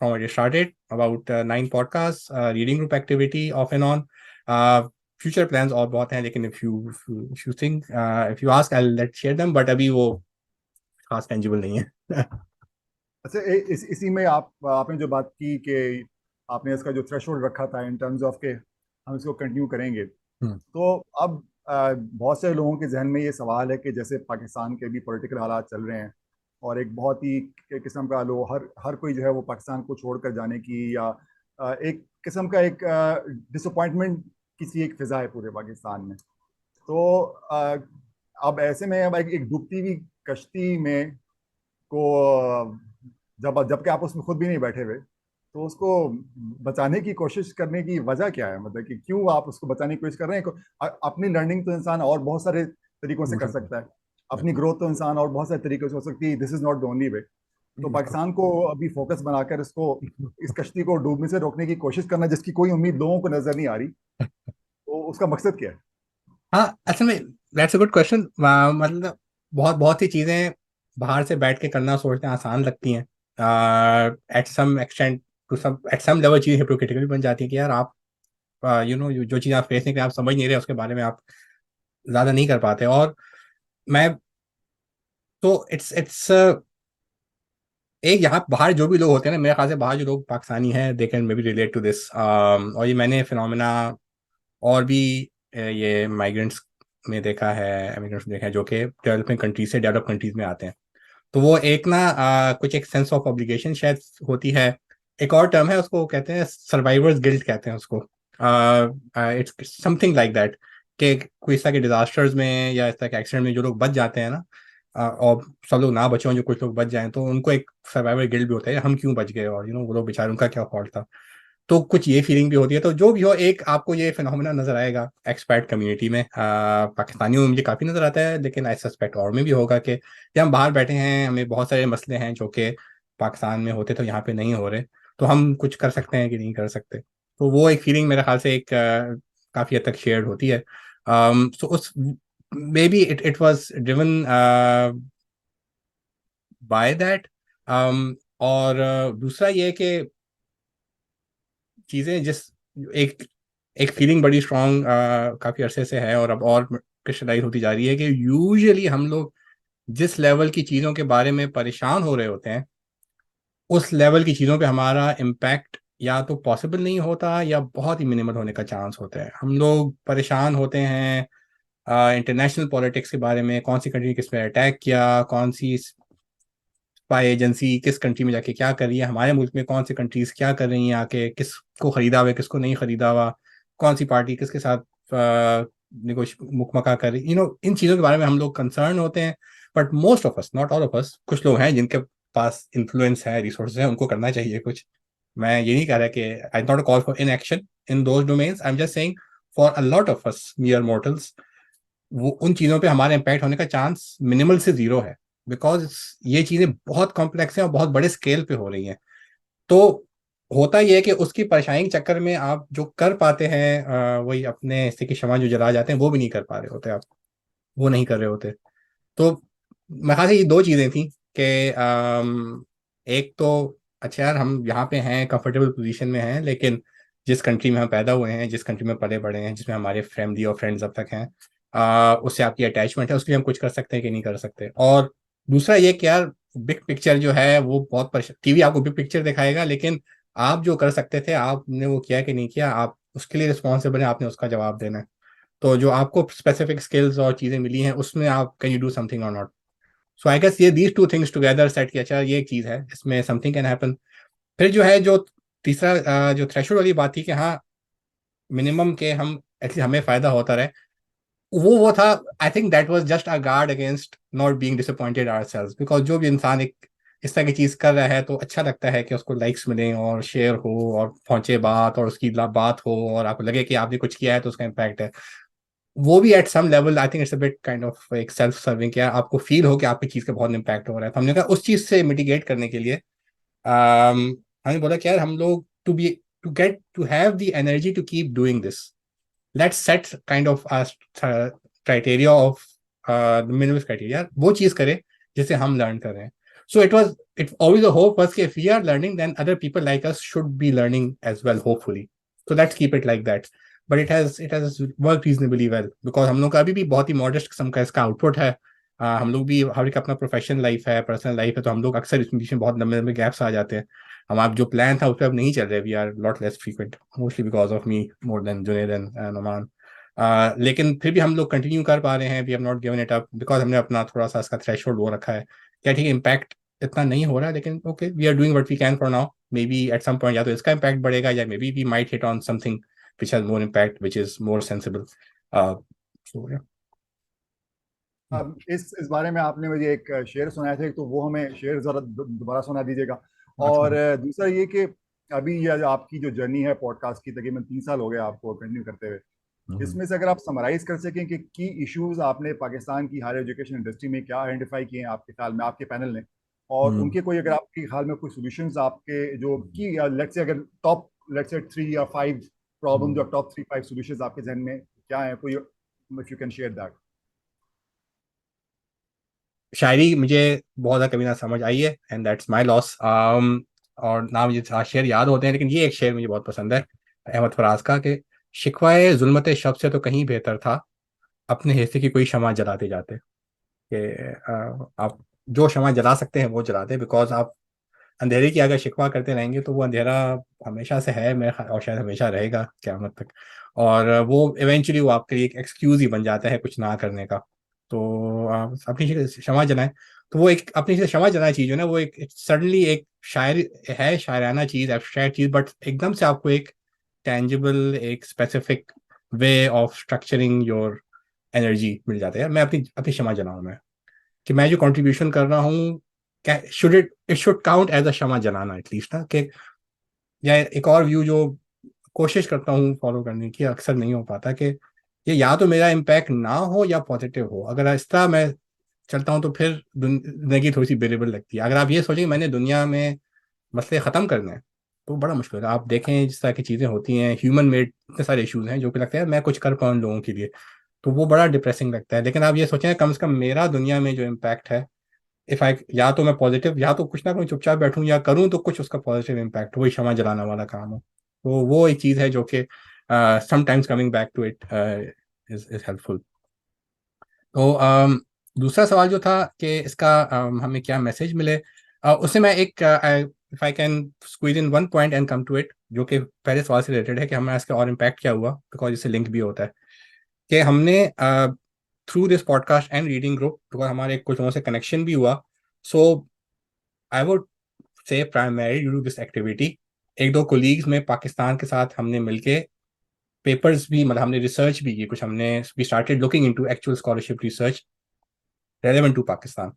from where it started, about 9 podcasts, reading group activity off and on, future plans और बहुत हैं, लेकिन if you think, if you ask, I'll let share them, but अभी वो खास tangible नहीं है। अच्छा, इसी में आपने जो बात की कि आपने इसका जो थ्रेशोल्ड रखा था इन टर्म्स ऑफ के हम इसको कंटिन्यू करेंगे, तो अब बहुत से लोगों के जहन में ये सवाल है कि जैसे पाकिस्तान के भी पॉलिटिकल हालात चल रहे हैं और एक बहुत ही किस्म का लोग हर हर कोई जो है वो पाकिस्तान को छोड़कर जाने की या एक किस्म का एक डिसअपॉइंटमेंट किसी एक फिजा है पूरे पाकिस्तान में। तो अब ऐसे में अब एक डूबती हुई कश्ती में को जबकि आप उसमें खुद भी नहीं बैठे हुए, तो उसको बचाने की कोशिश करने की वजह क्या है? मतलब कि क्यों आप उसको बचाने की कोशिश कर रहे हैं? अपनी लर्निंग तो इंसान और बहुत सारे तरीकों से कर सकता है, अपनी ग्रोथ तो इंसान और बहुत सारे तरीकों से हो सकती है, this is not the only way. तो पाकिस्तान को अभी फोकस बनाकर इसको इस कश्ती को डूबने से रोकने की कोशिश करना, जिसकी कोई उम्मीद लोगों को नजर नहीं आ रही, तो उसका मकसद क्या है? हाँ, असल में दैट्स अ गुड क्वेश्चन। मतलब बहुत बहुत सी चीजें बाहर से बैठ के करना सोचते हैं आसान लगती हैं, at some extent, to some at some level चीजें हिपोक्रिटिकल भी बन जाती है कि यार आप जो चीज आप फेस नहीं कर, आप समझ नहीं रहे, उसके बारे में आप ज्यादा नहीं कर पाते। और मैं तो इट्स एक, यहाँ बाहर जो भी लोग होते हैं ना, मेरे ख्याल से बाहर जो लोग पाकिस्तानी हैं, they can maybe relate to this. और ये मैंने फिनोमेना और भी ये माइग्रेंट्स में देखा है, इमिग्रेंट्स में देखा है, जो कि डेवलपिंग कंट्रीज से डेवलप कंट्रीज में आते हैं। तो वो एक ना कुछ एक सेंस ऑफ ऑब्लिगेशन शायद होती है। एक और टर्म है, उसको कहते हैं सर्वाइवर्स गिल्ट कहते हैं उसको। इट्स समथिंग लाइक दैट, कि कोई इस तरह के डिजास्टर्स में या इस तरह के एक्सीडेंट में जो लोग बच जाते हैं ना, और सब लोग ना बचे हों, जो कुछ लोग बच जाएं, तो उनको एक सर्वाइवर गिल्ट भी होता है, हम क्यों बच गए, और वो लोग बेचारे, उनका क्या फॉल्ट था। तो कुछ ये फीलिंग भी होती है। तो जो भी हो, एक आपको ये फिनोमेना नजर आएगा एक्सपैट कम्युनिटी में, पाकिस्तानियों में मुझे काफी नजर आता है, लेकिन आई सस्पेक्ट और में भी होगा, कि जब हम बाहर बैठे हैं, हमें बहुत सारे मसले हैं जो कि पाकिस्तान में होते तो यहाँ पे नहीं हो रहे, तो हम कुछ कर सकते हैं कि नहीं कर सकते। तो वो एक फीलिंग मेरे ख्याल से एक काफी हद तक शेयर्ड होती है। सो उस may be it was driven by that. और दूसरा ये कि चीजें जिस एक एक फीलिंग बड़ी स्ट्रांग काफी अरसे से है, और अब और क्रिस्टलाइज होती जा रही है, कि यूजुअली हम लोग जिस लेवल की चीजों के बारे में परेशान हो रहे होते हैं, उस लेवल की चीजों पे हमारा इम्पैक्ट या तो पॉसिबल नहीं होता या बहुत ही मिनिमल होने का चांस होता है। हम लोग परेशान होते हैं इंटरनेशनल पॉलिटिक्स के बारे में, कौन सी कंट्री किस पे अटैक किया, कौन सी स्पाई एजेंसी किस कंट्री में जाके क्या कर रही है, हमारे मुल्क में कौन सी कंट्रीज क्या कर रही हैं आके, किसको खरीदा हुआ, किसको नहीं खरीदा हुआ, कौन सी पार्टी किसके साथ मुकमका कर रही, इन चीज़ों के बारे में हम लोग कंसर्न होते हैं। But most of us, not all of us, कुछ लोग हैं जिनके पास इन्फ्लुएंस है, रिसोर्सेज है, उनको करना चाहिए कुछ। मैं ये नहीं कह रहा कि I not call for in action in those domains, I am just saying for a lot of us mere mortals, वो उन चीज़ों पे हमारे इम्पैक्ट होने का चांस मिनिमल से जीरो है, बिकॉज ये चीज़ें बहुत कॉम्प्लेक्स हैं और बहुत बड़े स्केल पे हो रही हैं। तो होता यह है कि उसकी परेशानी के चक्कर में आप जो कर पाते हैं, वही अपने हिस्से की क्षमा जो जला जाते हैं, वो भी नहीं कर पा रहे होते आप, वो नहीं कर रहे होते। तो मेरे ख्याल से ये दो चीज़ें थी कि एक तो अच्छा यार, हम यहाँ पे हैं, कंफर्टेबल पोजीशन में हैं, लेकिन जिस कंट्री में हम पैदा हुए हैं, जिस कंट्री में पले बड़े हैं, जिसमें हमारे फैमिली और फ्रेंड्स अब तक हैं, उससे आपकी अटैचमेंट है, उसके लिए हम कुछ कर सकते हैं कि नहीं कर सकते। और दूसरा ये कि यार बिग पिक्चर जो है वो बहुत टीवी आपको बिग पिक्चर दिखाएगा, लेकिन आप जो कर सकते थे आपने वो किया कि नहीं किया, आप उसके लिए रिस्पॉन्सिबल है, आपने उसका जवाब देना है। तो जो आपको स्पेसिफिक स्किल्स और चीज़ें मिली हैं, उसमें आप कैन यू डू समथिंग और नॉट, सो आई गेस ये these two things together set किया, अच्छा ये एक चीज़ है, इसमें समथिंग कैन हैपन। फिर जो है, जो तीसरा जो थ्रेशोल्ड वाली बात थी कि हाँ मिनिमम के हम एटलीस्ट हमें फायदा होता रहे, वो था। I think that was just a guard against not being disappointed ourselves, because जो भी इंसान एक इस तरह की चीज कर रहा है तो अच्छा लगता है कि उसको लाइक्स मिले और शेयर हो और पहुंचे बात और उसकी बात हो और आपको लगे कि आपने कुछ किया है तो उसका इम्पैक्ट है। वो भी at some level I think it's a bit kind of एक सेल्फ सर्विंग, क्या आपको फील हो कि आपकी चीज का बहुत इम्पैक्ट हो रहा है। तो हमने कहा उस चीज से मिटिगेट करने के लिए हमने बोला कि यार हम लोग to get to have the energy to keep doing this, let's set kind of a criteria of the minimum criteria, वो चीज करे जिसे हम लर्न कर रहे हैं। So it always a hope was कि if we are learning then other people like us should be learning as well, hopefully. So let's keep it like that. But it has worked reasonably well because हम लोग का अभी भी बहुत ही मॉडेस्ट किस्म का इसका आउटपुट है। हम लोग भी, हर एक अपना प्रोफेशनल लाइफ है, पर्सनल लाइफ है, तो हम लोग अक्सर इसमें बीच में बहुत लंबे लंबे गैप्स आ जाते हैं। हम आप जो प्लान था उस पर अब नहीं चल रहे, we are lot less frequent, mostly because of me more than Junaid and Numan. लेकिन फिर भी हम लोग कंटिन्यू कर पा रहे हैं, we have not given it up because हमने अपना थोड़ा सा इसका थ्रेशोल्ड वो रखा है। क्या ठीक है, इम्पैक्ट इतना नहीं हो रहा है लेकिन okay, we are doing what we can for now. Maybe at some point या तो इसका इम्पैक्ट बढ़ेगा या maybe we might hit on something which has more impact which is more sensible. So या अब इस बारे में आपने मुझे एक शेर सुनाया था, तो वो हमें शेर जरा दोबारा सुना दीजिएगा। और अच्छा। दूसरा ये कि अभी ये जो आपकी जो जर्नी है पॉडकास्ट की, तकरीबन 3 साल हो गए आपको कंटिन्यू करते हुए, इसमें से अगर आप समराइज कर सकें कि की इश्यूज आपने पाकिस्तान की हायर एजुकेशन इंडस्ट्री में क्या आइडेंटिफाई किए हैं आपके ख्याल में, आपके पैनल ने, और हम्म। उनके कोई अगर आपके ख्याल में कोई सॉल्यूशंस आपके जो की लेट्स से अगर टॉप लेट्स से 3 या 5 प्रॉब्लम, जो टॉप 3 5 सॉल्यूशंस आपके जहन में क्या है, कोई if you can share that. शायरी मुझे बहुत ज़्यादा कभी ना समझ आई है एंड दैट्स माई लॉस। और ना मुझे शेर याद होते हैं, लेकिन ये एक शेर मुझे बहुत पसंद है अहमद फराज का कि शिकवाए जुल्मत शब से तो कहीं बेहतर था अपने हिस्से की कोई शमा जलाते जाते। कि आप जो शमा जला सकते हैं वो जलाते, बिकॉज आप अंधेरे की अगर शिकवा करते रहेंगे तो वो अंधेरा हमेशा से है मैं और शायद हमेशा रहेगा क़यामत तक। और वो इवेंचुअली वो आपके लिए एक एक्सक्यूज ही बन जाता है कुछ ना करने का। तो आप अपनी क्षमा जनाएं। तो वो एक अपनी क्षमा जनाना चीज़ है ना, वो एक सडनली एक शायर है, शायराना चीज़, एब्स्ट्रैक्ट चीज़, बट एकदम से आपको एक टेंजिबल एक specific way of structuring your energy मिल जाता है। मैं अपनी अपनी क्षमा जनाऊं मैं कि मैं जो कंट्रीब्यूशन कर रहा हूँ, क्या it should count as a क्षमा जनाना एटलीस्ट ना। कि या एक और व्यू जो कोशिश करता हूँ फॉलो करने की, अक्सर नहीं हो पाता, कि ये या तो मेरा इम्पैक्ट ना हो या पॉजिटिव हो। अगर इस तरह मैं चलता हूँ तो फिर जिंदगी थोड़ी सी बेरेबल लगती है। अगर आप ये सोचें कि मैंने दुनिया में मसले ख़त्म करने हैं तो बड़ा मुश्किल है। आप देखें जिस तरह की चीज़ें होती हैं, ह्यूमन मेड इतने सारे इश्यूज हैं जो कि लगता है मैं कुछ कर पाऊँ लोगों के लिए, तो वो बड़ा डिप्रेसिंग लगता है। लेकिन आप ये सोचें कम से कम मेरा दुनिया में जो इम्पैक्ट है, इफ आई या तो मैं पॉजिटिव, या तो कुछ ना कुछ चुपचाप बैठूं या करूं तो कुछ उसका पॉजिटिव इम्पैक्ट, वही क्षमा जलाना वाला काम हो। तो वो एक चीज़ है जो कि sometimes coming back to it is helpful. तो दूसरा सवाल जो था कि इसका हमें क्या मैसेज मिले, उससे मैं एक if I can squeeze in one point and come to it, जो कि पहले सवाल से रिलेटेड है कि हमें इसका और इम्पैक्ट क्या हुआ, बिकॉज इससे लिंक भी होता है कि हमने through this podcast and reading group, because हमारे कुछ लोगों से कनेक्शन भी हुआ। So I would say primary due to this activity, एक दो कोलीग्स में पाकिस्तान के साथ हमने मिलके पेपर्स भी, मतलब हमने रिसर्च भी की कुछ, हमने we started looking into actual scholarship research relevant to Pakistan.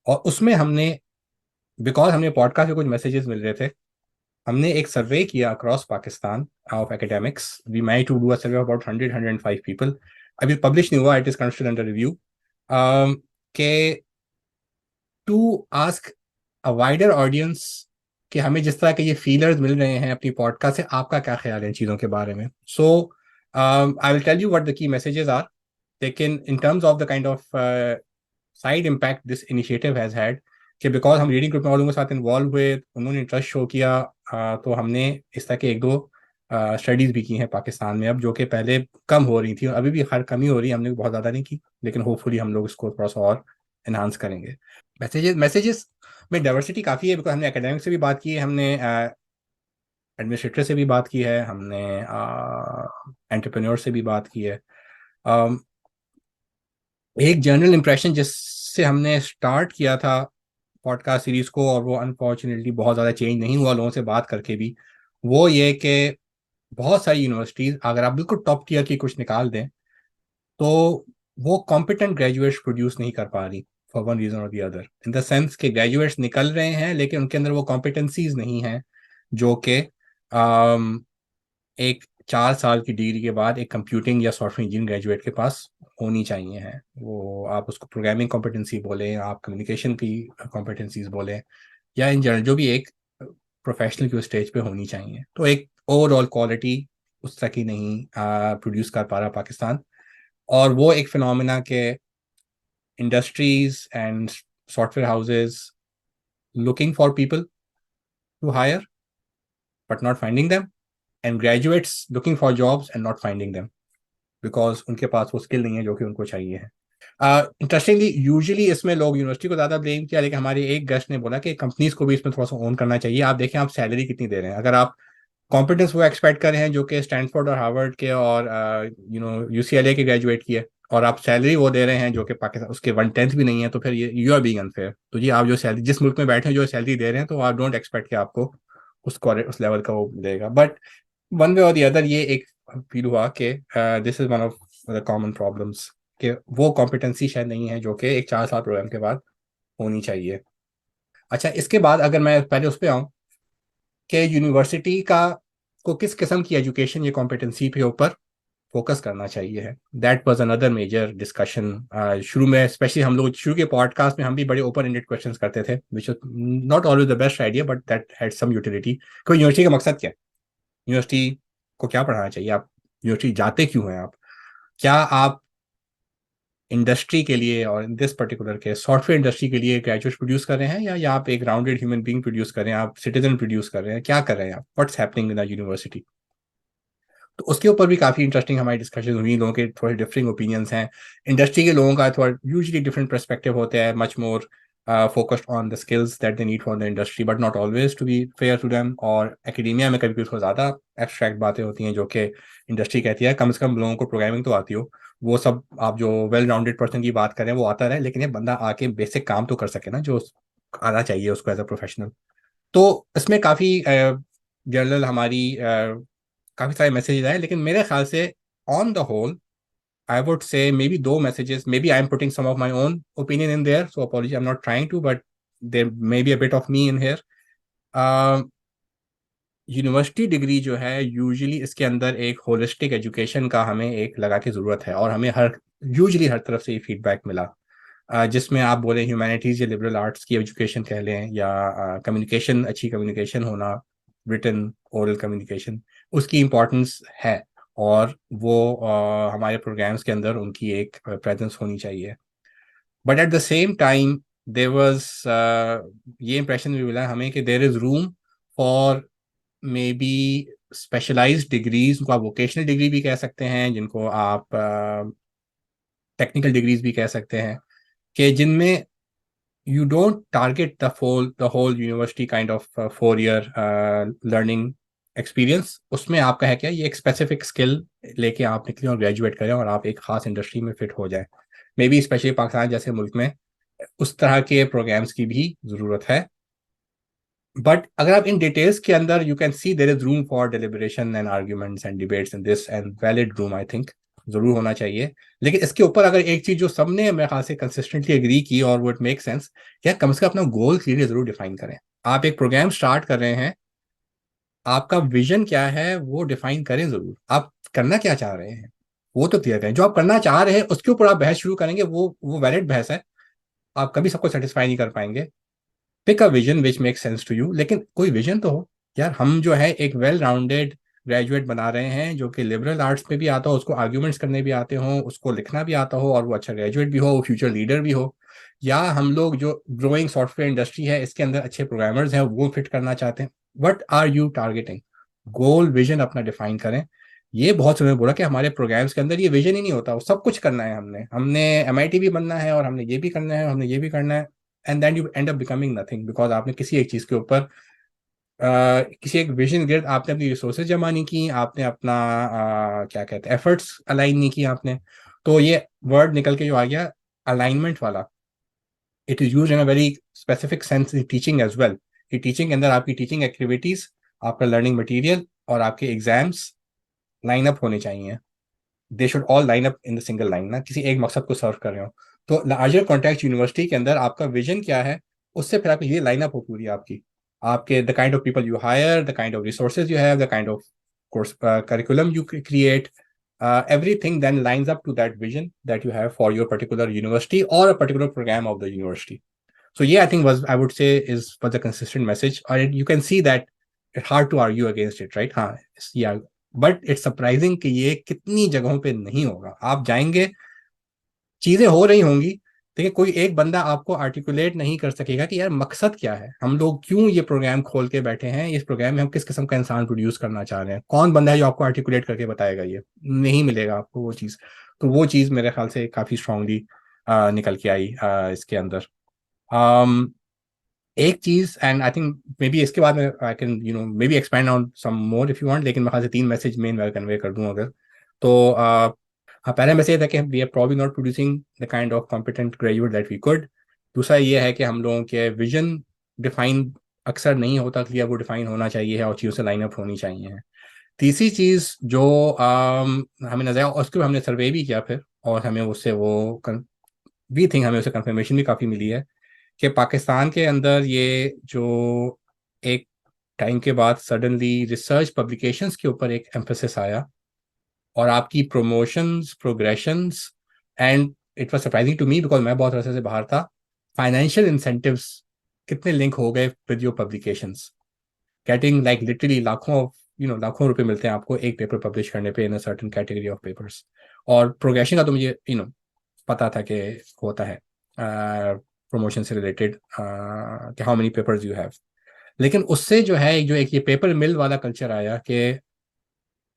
और उसमें हमने, बिकॉज हमने पॉडकास्ट में कुछ मैसेजेस मिल रहे थे, हमने एक सर्वे किया across Pakistan of academics. We manage to do a survey about 105 people. अभी पब्लिश नहीं हुआ, इट इज कंस्टिल अंडर रिव्यू, के to ask a wider audience कि हमें जिस तरह के ये फीलर्स मिल रहे हैं अपनी पॉडकास्ट से, आपका क्या ख्याल है इन चीज़ों के बारे में। So I will tell you what the key messages are, लेकिन in terms of the kind of side impact this initiative has had, कि बिकॉज हम रीडिंग ग्रुप में वालों के साथ इन्वॉल्व हुए, उन्होंने इंटरेस्ट शो किया, तो हमने इस तरह के एक दो स्टडीज़ भी की हैं पाकिस्तान में अब, जो कि पहले कम हो रही थी, अभी भी हर कमी हो रही है, हमने बहुत ज़्यादा नहीं की, लेकिन होपफुली हम लोग इसको थोड़ा सा और इन्हांस करेंगे। मैसेजेस मैसेजेस में डाइवर्सिटी काफ़ी है, बिकॉज हमने एकेडमिक से भी बात की है, हमने एडमिनिस्ट्रेटर से भी बात की है, हमने एंटरप्रेन्योर से भी बात की है। एक जनरल इम्प्रेशन जिस जिससे हमने स्टार्ट किया था पॉडकास्ट सीरीज को, और वो अनफॉर्चुनेटली बहुत ज़्यादा चेंज नहीं हुआ लोगों से बात करके भी, वो ये कि बहुत सारी यूनिवर्सिटीज़ अगर आप बिल्कुल टॉप टीयर की कुछ निकाल दें तो वो कॉम्पिटेंट ग्रेजुएट्स प्रोड्यूस नहीं कर पा रही, फॉर वन रीज़न और the other, in the sense के ग्रेजुएट्स निकल रहे हैं लेकिन उनके अंदर वो कॉम्पिटेंसीज नहीं हैं जो कि एक 4 साल की डिग्री के बाद एक कंप्यूटिंग या सॉफ्टवेयर इंजीनियरिंग ग्रेजुएट के पास होनी चाहिए है। वो आप उसको प्रोग्रामिंग कॉम्पिटेंसी बोलें, आप कम्युनिकेशन की कॉम्पिटेंसीज बोलें, या इन जनरल जो भी एक प्रोफेशनल की स्टेज पे होनी चाहिए। तो एक ओवरऑल क्वालिटी उस तक ही नहीं प्रोड्यूस कर पा रहा पाकिस्तान, और वो एक फिनोमिना के industries and software houses looking for people to hire but not finding them, and graduates looking for jobs and not finding them because उनके पास वो स्किल नहीं है जो कि उनको चाहिए है। इंटरेस्टिंगली यूजुअली इसमें लोग यूनिवर्सिटी को ज़्यादा ब्लेम किया, लेकिन हमारे एक गेस्ट ने बोला कि कंपनीज को भी इसमें थोड़ा सा ओन करना चाहिए। आप देखें आप सैलरी कितनी दे रहे हैं, अगर आप कॉम्पिटेंस वो एक्सपेक्ट कर रहे हैं जो कि स्टैनफोर्ड और हार्वर्ड के और यूसीएलए के ग्रेजुएट की है, और आप सैलरी वो दे रहे हैं जो कि पाकिस्तान उसके 1/10 भी नहीं है, तो फिर ये यू आर बीइंग अनफेयर। तो जी आप जो सैलरी जिस मुल्क में बैठे हैं जो सैलरी दे रहे हैं, तो आप डोंट एक्सपेक्ट कि आपको उस लेवल का वो देगा। बट वन वे और दी अदर ये एक फील हुआ कि this is one of the common problems, कि वो कॉम्पिटेंसी शायद नहीं है जो कि एक 4 साल प्रोग्राम के बाद होनी चाहिए। अच्छा, इसके बाद अगर मैं पहले उस पर आऊँ कि यूनिवर्सिटी का को किस किस्म की एजुकेशन या कॉम्पिटेंसी के ऊपर फोकस करना चाहिए है, that was another major discussion. शुरू में स्पेशली हम लोग शुरू के पॉडकास्ट में हम भी बड़े ओपन एंडेड क्वेश्चंस करते थे, which not always the best idea but that had some utility. कोई यूनिवर्सिटी का मकसद क्या है, यूनिवर्सिटी को क्या पढ़ाना चाहिए, आप यूनिवर्सिटी जाते क्यों हैं, आप क्या आप इंडस्ट्री के लिए और इन दिस पर्टिकुलर के सॉफ्टवेयर इंडस्ट्री के लिए ग्रेजुएट प्रोड्यूस कर रहे हैं, या आप एक राउंडेड ह्यूमन बीइंग प्रोड्यूस कर रहे हैं, आप सिटीजन प्रोड्यूस कर रहे हैं, क्या कर रहे हैं आप, what's happening in the university. तो उसके ऊपर भी काफ़ी इंटरेस्टिंग हमारी डिस्कशन हुई, लोगों के थोड़े डिफरिंग ओपिनियंस हैं। इंडस्ट्री के लोगों का थोड़ा यूजुअली डिफरेंट पर्सपेक्टिव होता है, much more focused on the skills that they need for the industry but not always to be fair to them. और एकेडेमिया में कभी कभी थोड़ा ज़्यादा एब्स्ट्रैक्ट बातें होती हैं जो कि इंडस्ट्री कहती है कम से कम लोगों को प्रोग्रामिंग तो आती हो, वो सब आप जो वेल राउंडेड पर्सन की बात करें वो आता रहे, लेकिन ये बंदा आके बेसिक काम तो कर सके ना जो आना चाहिए उसको एज अ प्रोफेशनल। तो इसमें काफ़ी जनरल हमारी काफ़ी सारे मैसेजेस आए, लेकिन मेरे ख्याल से on the whole I would say maybe two messages, maybe I am putting some of my own opinion in there, so apology, I am not trying to, but there may be a bit of me in here. University degree जो है यूजुअली इसके अंदर एक होलिस्टिक एजुकेशन का हमें एक लगा के ज़रूरत है, और हमें यूजुअली हर तरफ से ये फीडबैक मिला, जिसमें आप बोले ह्यूमैनिटीज़ या लिबरल आर्ट्स की एजुकेशन कह लें, या कम्युनिकेशन, अच्छी कम्युनिकेशन होना, रिटन ओरल कम्युनिकेशन, उसकी इम्पोर्टेंस है, और वो हमारे प्रोग्राम्स के अंदर उनकी एक प्रेजेंस होनी चाहिए। But at the same time there was ये इंप्रेशन भी मिला हमें कि there is room for maybe specialised degrees, उनको आप वोकेशनल डिग्री भी कह सकते हैं, जिनको आप टेक्निकल डिग्रीज भी कह सकते हैं, कि जिनमें you don't target the whole university kind of 4 year learning experience। उसमें आपका है क्या, ये एक स्पेसिफिक स्किल लेके आप निकलें और ग्रेजुएट करें और आप एक खास इंडस्ट्री में फिट हो जाए। मे बी स्पेशली पाकिस्तान जैसे मुल्क में उस तरह के प्रोग्राम्स की भी ज़रूरत है। बट अगर आप इन डिटेल्स के अंदर you can see there is room for deliberation and arguments and debates in this, and valid room I think जरूर होना चाहिए। लेकिन इसके ऊपर अगर एक चीज जो सबने मेरे ख्याल से कंसिस्टेंटली एग्री की और वो इट मेक सेंस, क्या कम से कम अपना गोल क्लियरली जरूर डिफाइन करें। आप एक प्रोग्राम स्टार्ट कर रहे हैं, आपका विजन क्या है वो डिफाइन करें जरूर, आप करना क्या चाह रहे हैं वो तो क्लियर करें। जो आप करना चाह रहे हैं उसके ऊपर आप बहस शुरू करेंगे, वो वैलिड बहस है, आप कभी सबको सेटिस्फाई नहीं कर पाएंगे। Pick a vision which make sense to you, लेकिन कोई विजन तो हो यार। हम जो है एक वेल राउंडेड ग्रेजुएट बना रहे हैं जो कि लिबरल आर्ट्स में भी आता हो, उसको आर्ग्यूमेंट्स करने भी आते हो, उसको लिखना भी आता हो, और वो अच्छा ग्रेजुएट भी हो, वो फ्यूचर लीडर भी हो। या हम लोग जो ग्रोइंग सॉफ्टवेयर इंडस्ट्री है इसके अंदर अच्छे प्रोग्रामर्स हैं वो फिट करना चाहते हैं। What are you targeting, goal vision अपना डिफाइन करें। ये बहुत समय बोला कि हमारे प्रोग्राम्स के अंदर ये विजन ही नहीं होता, वो सब कुछ करना है, हमने हमने एमआईटी भी बनना है, और हमने ये भी करना है, हमने ये भी करना है, and then you end up becoming nothing, because आपने किसी एक चीज़ के ऊपर किसी एक विजन गिर्द आपने अपनी रिसोर्सेज जमा नहीं की, आपने अपना क्या कहते हैं एफर्ट्स अलाइन नहीं किए आपने। तो ये वर्ड निकल के जो आ गया अलाइनमेंट वाला, it is use in a very specific sense in teaching as well, कि टीचिंग के अंदर आपकी टीचिंग एक्टिविटीज़, आपका लर्निंग मटीरियल और आपके एग्जाम्स लाइन अप होने चाहिए। They should all line up in the single line, ना किसी एक मकसद को सर्व कर रहे हो। तो लार्जर कॉन्टेक्स्ट यूनिवर्सिटी के अंदर आपका विजन क्या है, उससे फिर आपकी ये लाइन अप हो पूरी आपकी, आपके the kind of people you hire, the kind of resources you have, the kind of course curriculum you create, everything then lines up to that vision that you have for your particular university or a particular program of the university. So yeah, I think was, I would say, was a consistent message, or you can see that it's hard to argue against it, right? हाँ, yeah, बट इट्स सरप्राइजिंग कि ये कितनी जगहों पे नहीं होगा। आप जाएंगे, चीजें हो रही होंगी, देखिए कोई एक बंदा आपको आर्टिकुलेट नहीं कर सकेगा कि यार मकसद क्या है, हम लोग क्यों ये प्रोग्राम खोल के बैठे हैं, इस प्रोग्राम में हम किस किस्म का इंसान प्रोड्यूस करना चाह रहे हैं, कौन बंदा है जो आपको आर्टिकुलेट करके बताएगा, ये नहीं मिलेगा आपको वो चीज़। तो वो चीज़ मेरे ख्याल से काफ़ी स्ट्रांगली निकल के आई इसके अंदर। एक चीज, and I think maybe इसके बाद में I can maybe expand on some more if you want, लेकिन मेरे ख्याल से 3 मैसेज मेन मैं कन्वे कर दूं अगर तो। हाँ, पहला मैसेज ये था कि we are probably not producing the kind of competent graduate that we could. दूसरा ये है कि हम लोगों के विजन डिफाइन अक्सर नहीं होता क्लियर, वो डिफाइन होना चाहिए और चीज़ों से लाइन अप होनी चाहिए। तीसरी चीज़ जो हमें नजर आया, उसके हमने सर्वे भी किया फिर, और हमें उससे वो वी थिंक हमें उससे कंफर्मेशन भी काफ़ी मिली है कि पाकिस्तान के अंदर ये जो एक टाइम के बाद सडनली रिसर्च पब्लिकेशंस के ऊपर एक एम्फेसिस आया, और आपकी promotions, progressions, and it was surprising to me because मैं बहुत अरसे से बाहर था, फाइनेंशियल इंसेंटिव्स कितने लिंक हो गए with your publications, getting like literally लाखों लाखों रुपए मिलते हैं आपको एक पेपर पब्लिश करने पे in a certain category of papers. और प्रोग्रेशन का तो मुझे पता था कि होता है प्रमोशन से रिलेटेड कि how many papers you have. लेकिन उससे जो है जो एक ये पेपर मिल वाला कल्चर आया कि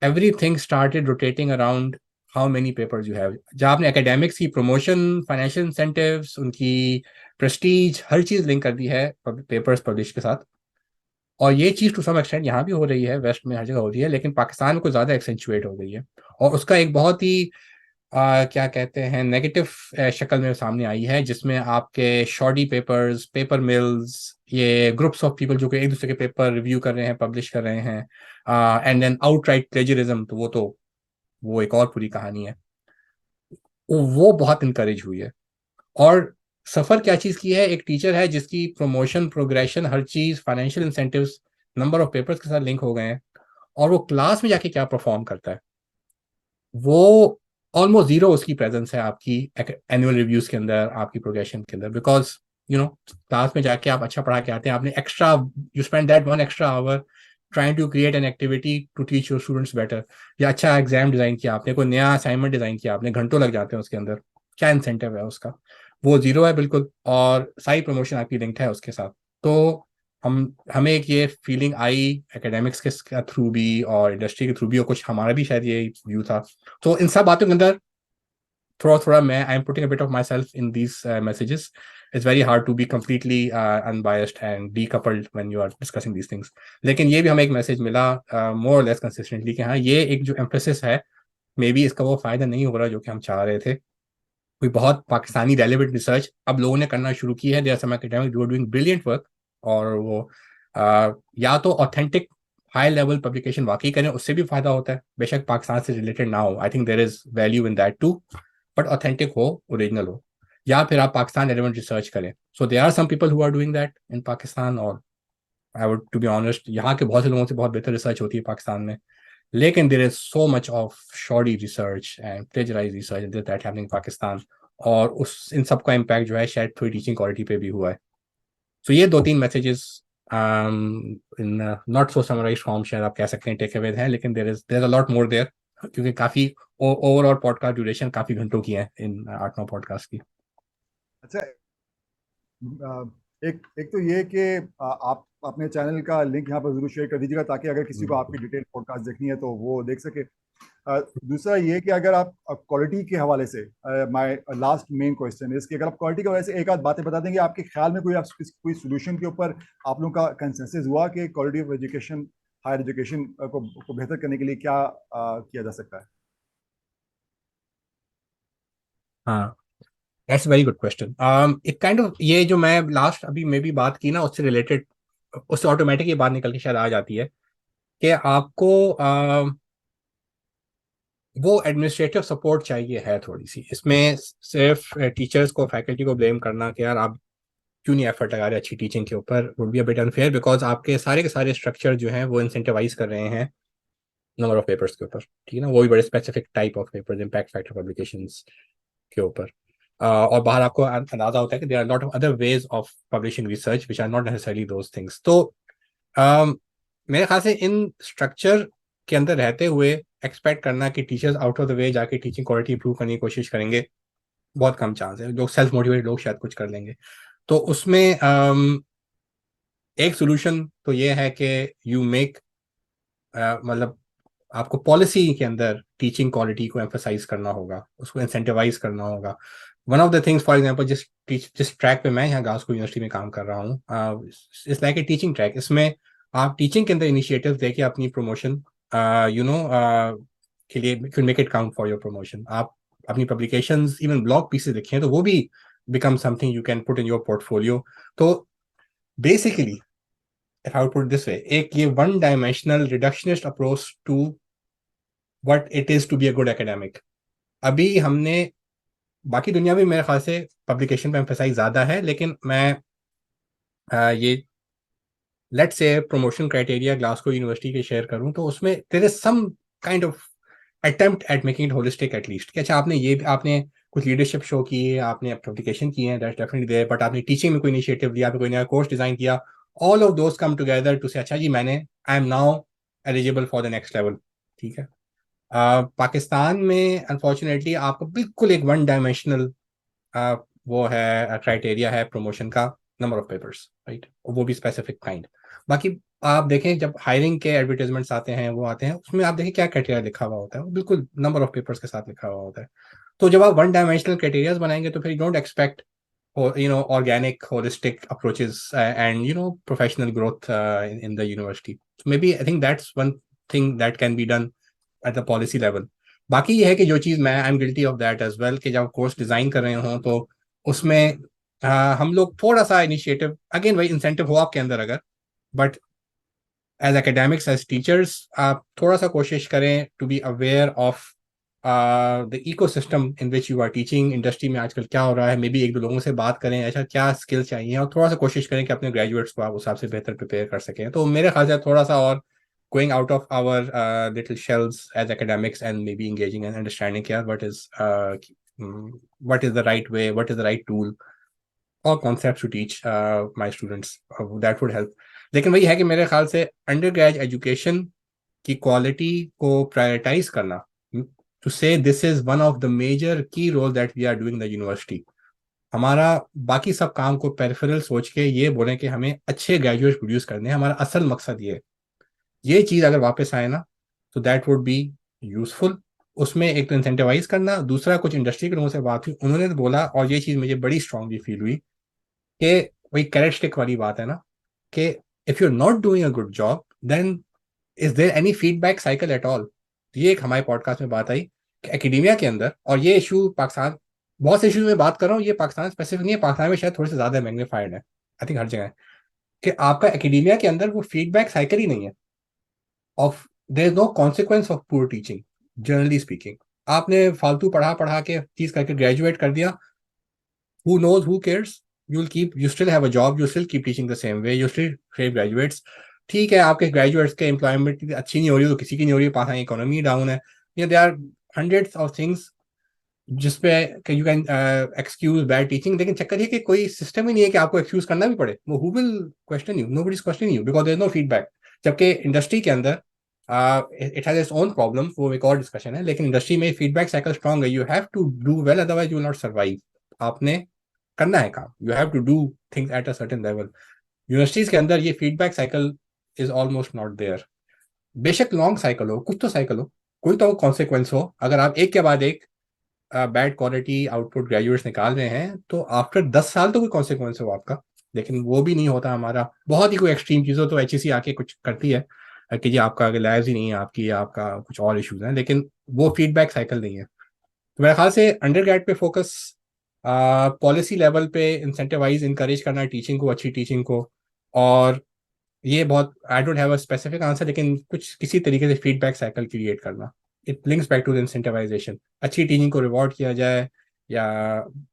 everything started rotating around how many papers you have, जहाँ आपने एकेडमिक्स की प्रमोशन, फाइनेंशियल इंसेंटिव्स, उनकी प्रेस्टीज, हर चीज़ लिंक कर दी है पेपर्स पब्लिश के साथ। और ये चीज़ टू सम एक्सटेंट यहाँ भी हो रही है, वेस्ट में हर जगह हो रही है, लेकिन पाकिस्तान में कुछ ज़्यादा एक्सेंचुएट हो गई है। और उसका एक बहुत ही क्या कहते हैं नेगेटिव शक्ल में सामने आई है, जिसमें आपके शॉर्टी पेपर्स, पेपर मिल्स, ये ग्रुप्स ऑफ पीपल जो कि एक दूसरे के पेपर रिव्यू कर रहे हैं, पब्लिश कर रहे हैं, एंड देन आउटराइट प्लेजरिज्म, तो वो एक और पूरी कहानी है। वो बहुत इनकरेज हुई है। और सफर क्या चीज़ की है, एक टीचर है जिसकी promotion, progression, her cheese, financial incentives, number of papers के साथ लिंक हो गए हैं, और वो क्लास में जाके क्या परफॉर्म करता है, वो ऑलमोस्ट जीरो उसकी प्रेजेंस है आपकी एनुअल रिव्यूज के अंदर, आपकी प्रोग्रेशन के अंदर, बिकॉज क्लास में जाके आप अच्छा पढ़ा के आते हैं, आपने extra, you spend that 1 extra hour trying to create an activity to teach your students better, या अच्छा एग्जाम डिजाइन किया आपने, कोई नया असाइनमेंट डिजाइन किया आपने, घंटों लग जाते हैं उसके अंदर, क्या इंसेंटिव है उसका, वो जीरो है बिल्कुल, और सारी प्रमोशन आपकी लिंक्ड है उसके साथ। तो हमें एक ये फीलिंग आई एकेडमिक्स के थ्रू भी और इंडस्ट्री के थ्रू भी, और कुछ हमारा भी शायद ये व्यू था। तो इन सब बातों के अंदर थोड़ा थोड़ा मैं I am putting a bit of myself in these messages. It's very hard to be completely unbiased and decoupled when you are discussing these things. लेकिन ये भी हमें एक मैसेज मिला मोर और लेस कंसिस्टेंटली कि हाँ, ये एक जो एम्फेसिस है, मे बी इसका वो फायदा नहीं हो रहा जो कि हम चाह रहे थे। कोई बहुत पाकिस्तानी रेलिवेंट रिसर्च अब लोगों ने करना शुरू की है, there are some academic who are doing brilliant work, और वो या तो ऑथेंटिक हाई लेवल पब्लिकेशन वाकई करें, उससे भी फायदा होता है, बेशक पाकिस्तान से रिलेटेड ना हो, I think there is value in that too, but authentic हो, ओरिजिनल हो, या फिर आप पाकिस्तान रेलिवेंट रिसर्च करें। So there are some people who are doing that in Pakistan, और I would to be honest, यहाँ के बहुत से लोगों से बहुत बेहतर रिसर्च होती है पाकिस्तान में, लेकिन there is so much of shoddy research and plagiarise research that happening in Pakistan, और उस इन सब का इम्पैक्ट जो है शायद थोड़ी टीचिंग क्वालिटी पे भी हुआ है। सो ये 2-3 messages in not so summarise form शायद आप कह सकते हैं टेक अवे हैं, लेकिन there is a lot more there, क्योंकि काफी ओवरऑल पॉडकास्ट ड्यूरेशन काफी घंटों की है इन 8-9 पॉडकास्ट की। अच्छा, एक एक तो ये कि आप अपने चैनल का लिंक यहाँ पर जरूर शेयर कर दीजिएगा, ताकि अगर किसी को आपकी डिटेल पॉडकास्ट देखनी है तो वो देख सके। दूसरा ये कि अगर आप क्वालिटी के हवाले से, my last main question is कि अगर आप क्वालिटी के हवाले से एक आध बातें बता देंगे, आपके ख्याल में कोई सोल्यूशन के ऊपर आप लोगों का कंसेंसस हुआ कि quality of education, higher education को बेहतर करने के लिए क्या किया जा सकता है? हाँ, दैट्स वेरी गुड क्वेश्चन। एक काइंड ऑफ ये जो मैं लास्ट अभी में भी बात की ना, उससे रिलेटेड, उससे ऑटोमेटिक ये बात निकल के शायद आ जाती है कि आपको वो एडमिनिस्ट्रेटिव सपोर्ट चाहिए है थोड़ी सी इसमें। सिर्फ टीचर्स को, फैकल्टी को ब्लेम करना कि यार आप क्यों नहीं एफर्ट लगा रहे अच्छी टीचिंग के ऊपर, would be a bit unfair, because आपके सारे के सारे स्ट्रक्चर जो हैं वो इंसेंटिवाइज कर रहे हैं नंबर ऑफ पेपर्स के ऊपर, ठीक है ना, वो भी बड़े specific type of papers, impact factor publications के ऊपर। और बाहर आपको अंदाजा होता है कि there are lot of other ways of publishing research which are not necessarily those things. तो मेरे ख्याल से इन स्ट्रक्चर के अंदर रहते हुए एक्सपेक्ट करना कि teachers out of the way जाके टीचिंग क्वालिटी इंप्रूव करने की कोशिश करेंगे, बहुत कम चांस है। जो सेल्फ मोटिवेटेड लोग शायद कुछ कर लेंगे। तो उसमें एक सोल्यूशन तो ये है कि यू मेक, मतलब आपको पॉलिसी के अंदर टीचिंग क्वालिटी को एम्फोसाइज करना होगा, उसको इंसेंटिवाइज करना होगा। One of the things, for example, जिस ट्रैक पे मैं यहाँ ग्लासगो यूनिवर्सिटी में काम कर रहा हूँ, इस लाइक ए टीचिंग ट्रैक। इसमें आप टीचिंग के अंदर इनिशिएटिव देके अपनी प्रमोशन यू नो के लिए can make it count for your promotion. आप अपनी पब्लिकेशंस, इवन ब्लॉग पीसेस लिखे हैं तो वो भी become something you can put in your portfolio. तो basically, if I would put it this way, एक ये one dimensional reductionist approach to what it is to be a good academic. अभी हमने, बाकी दुनिया में मेरे ख्याल से पब्लिकेशन पे एम्फेसाइज ज्यादा है, लेकिन मैं ये let's say promotion criteria Glasgow university के शेयर करूं तो उसमें there is some kind of attempt at making it holistic at least, कि अच्छा आपने ये, आपने कुछ लीडरशिप शो की है, आपने पब्लिकेशन की है, दैट्स डेफिनेटली देयर, बट आपने टीचिंग में कोई इनिशिएटिव लिया, आपने कोई नया कोर्स डिजाइन किया, all of those come together to say अच्छा जी मैंने, I am now eligible for the next level. ठीक है। पाकिस्तान में अनफॉर्चुनेटली आपको बिल्कुल एक वन डायमेंशनल वो है क्राइटेरिया है प्रमोशन का, नंबर ऑफ पेपर्स, राइट, वो भी स्पेसिफिक काइंड। बाकी आप देखें जब हायरिंग के एडवर्टाइजमेंट्स आते हैं, वो आते हैं, उसमें आप देखें क्या क्राइटेरिया लिखा हुआ होता है, वो बिल्कुल नंबर ऑफ पेपर्स के साथ लिखा हुआ होता है। तो जब आप वन डायमेंशनल क्राइटेरियाज बनाएंगे तो फिर don't expect organic holistic approaches and professional growth in the university. So maybe I think that's one thing that can be done at the policy level. बाकी ये है कि जो चीज़ मैं, I am guilty of that as well, कि जब कोर्स डिजाइन कर रहे हो तो उसमें हम लोग थोड़ा सा इनिशिएटिव, अगेन वही इंसेंटिव हो आपके अंदर अगर, but as academics, as teachers, आप थोड़ा सा कोशिश करें to be aware of the ecosystem in which you are teaching. Industry में आजकल क्या हो रहा है, मे बी एक दो लोगों से बात करें, ऐसा क्या स्किल चाहिए, और थोड़ा सा कोशिश करें कि अपने ग्रेजुएट्स को आप उस हिसाब से बेहतर प्रिपेयर कर सकें। तो मेरे ख्याल से थोड़ा सा और going out of our little shells as academics and maybe engaging and understanding क्या what is the right way, what is the right tool or concepts to teach my students, that would help. लेकिन वही है कि मेरे ख्याल से अंडर ग्रेज एजुकेशन की क्वालिटी को प्रायोरिटाइज करना, to say this is one of the major key role that we are doing the university. हमारा बाकी सब काम को पेरिफेरल सोच के ये बोलें कि हमें अच्छे ग्रेजुएट प्रोड्यूस करने हैं, हमारा असल मकसद ये चीज अगर वापस आए ना तो दैट वुड बी यूजफुल। उसमें एक तो इंसेंटिवाइज करना, दूसरा कुछ इंडस्ट्री के लोगों से बात हुई, उन्होंने तो बोला, और ये चीज मुझे बड़ी स्ट्रांगली फील हुई, कि वही कैरेट स्टिक वाली बात है ना, कि if you are not doing a good job then is there any feedback cycle at all. ये एक हमारे पॉडकास्ट में बात आई कि एकेडमिया के अंदर, और ये इशू पाकिस्तान, बहुत से इशूज में बात कर रहा हूँ, ये पाकिस्तान स्पेसिफिक नहीं है, पाकिस्तान में शायद थोड़े से ज्यादा मैग्नीफाइड है, आई थिंक हर जगह है, कि आपका एकेडमिया के अंदर वो फीडबैक साइकिल ही नहीं है। Of there is no consequence of poor teaching, generally speaking. आपने फालतू पढ़ा पढ़ा के चीज करके ग्रेजुएट कर दिया, who knows, who cares, you still have a job, you still keep teaching the same way, you still create graduates। ठीक है, आपके ग्रेजुएट्स के एम्प्लॉयमेंट अच्छी नहीं हो रही तो किसी की नहीं हो रही, पाकिस्तान की इकोनॉमी डाउन है, they are hundreds of things जिसपे you can excuse bad teaching. लेकिन चक्कर ये कि कोई सिस्टम ही नहीं है कि आपको एक्सक्यूज करना भी पड़े, वो who will question you, nobody is questioning you because there is no feedback. जबकि इंडस्ट्री के अंदर it has its own problem, वो एक और डिस्कशन है, लेकिन इंडस्ट्री में फीडबैक साइकिल स्ट्रॉन्ग है, you have to do well otherwise you will not survive. आपने करना है काम, you have to do things at a certain level. Universities के अंदर ये feedback cycle is almost not there. बेशक लॉन्ग साइकिल हो, कुछ तो साइकिल हो, कोई तो कॉन्सिक्वेंस हो। अगर आप एक के बाद एक बैड क्वालिटी आउटपुट ग्रेजुएट्स निकाल रहे हैं तो आफ्टर 10 साल तो कोई कॉन्सिक्वेंस हो आपका, लेकिन वो भी नहीं होता हमारा। बहुत ही कोई एक्सट्रीम चीज़ हो तो एचईसी आके कुछ करती है कि जी आपका अगर लैब्स ही नहीं है आपकी, आपका कुछ और इश्यूज हैं, लेकिन वो फीडबैक साइकिल नहीं है। तो मेरे ख्याल से अंडर ग्रेड पे फोकस पॉलिसी लेवल पे इंसेंटिवाइज इंकरेज करना टीचिंग को, अच्छी टीचिंग को। और ये बहुत, I don't have a specific answer, लेकिन कुछ किसी तरीके से फीडबैक साइकिल क्रिएट करना। It links back to the incentivisation. अच्छी टीचिंग को रिवॉर्ड किया जाए, या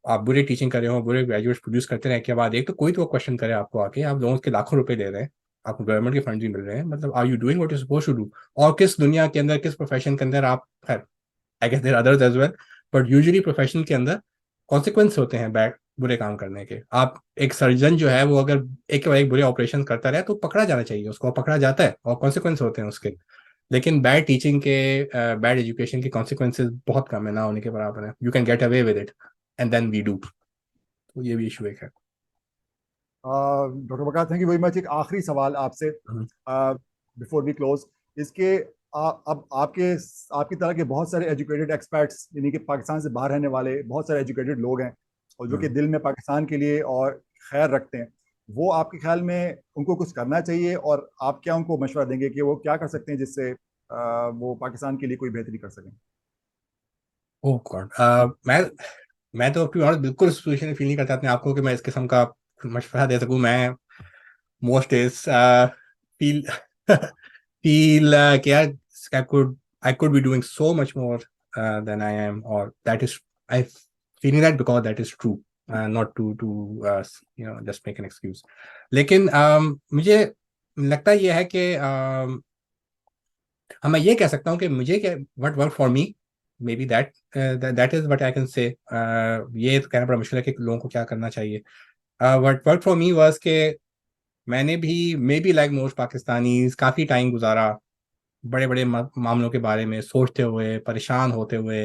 आप बुरे टीचिंग कर रहे हो, बुरे ग्रेजुएट्स प्रोड्यूस करते रहे के बाद एक तो कोई तो क्वेश्चन करे आपको आके, आप लोगों के लाखों रुपए दे रहे हैं, आपको गवर्नमेंट के फंड भी मिल रहे हैं, मतलब are you doing what you suppose to do? और किस दुनिया के अंदर, किस प्रोफेशन के अंदर आप, I guess there others as well, but usually profession के अंदर कॉन्सिक्वेंस होते हैं बैड बुरे काम करने के। आप एक सर्जन जो है वो अगर एक के बाद एक बुरे ऑपरेशन करता रहे तो पकड़ा जाना चाहिए, उसको पकड़ा जाता है और कॉन्सिक्वेंस होते हैं उसके। लेकिन बैड टीचिंग के, बैड एजुकेशन के कॉन्सिक्वेंसेज बहुत कम है, ना होने के बराबर है। You can get away with it and then we do. तो ये भी इशू एक है। Doctor Waqar, thank you very much. एक आखिरी सवाल आपसे बिफोर वी क्लोज। इसके अब आपकी तरह के बहुत सारे एजुकेटेड एक्सपर्ट्स, यानी कि पाकिस्तान से बाहर रहने वाले बहुत सारे एजुकेटेड लोग हैं, और जो कि दिल में पाकिस्तान के लिए और खैर रखते हैं, वो आपके ख्याल में उनको कुछ करना चाहिए, और आप क्या उनको मशवरा देंगे कि वो क्या कर सकते हैं जिससे वो पाकिस्तान के लिए कोई बेहतरी कर सकें? ओह गॉड, मैं तो अपनी ऑनस्ट बिल्कुल सिचुएशन फील नहीं करता अपने आप को कि मैं इस किस्म का मशवरा दे सकूं। मैं most is feel feel I could be doing so much more than I am, or that is, I feeling that because that is true, not to just make an excuse. लेकिन मुझे लगता यह है कि हाँ, मैं ये कह सकता हूँ कि मुझे क्या what work for me, may be that is what I can say. ये तो कहना बड़ा मुश्किल है कि लोगों को क्या करना चाहिए। What work for me was के मैंने भी, may be like most Pakistanis, काफ़ी टाइम गुजारा बड़े बड़े मामलों के बारे में सोचते हुए, परेशान होते हुए,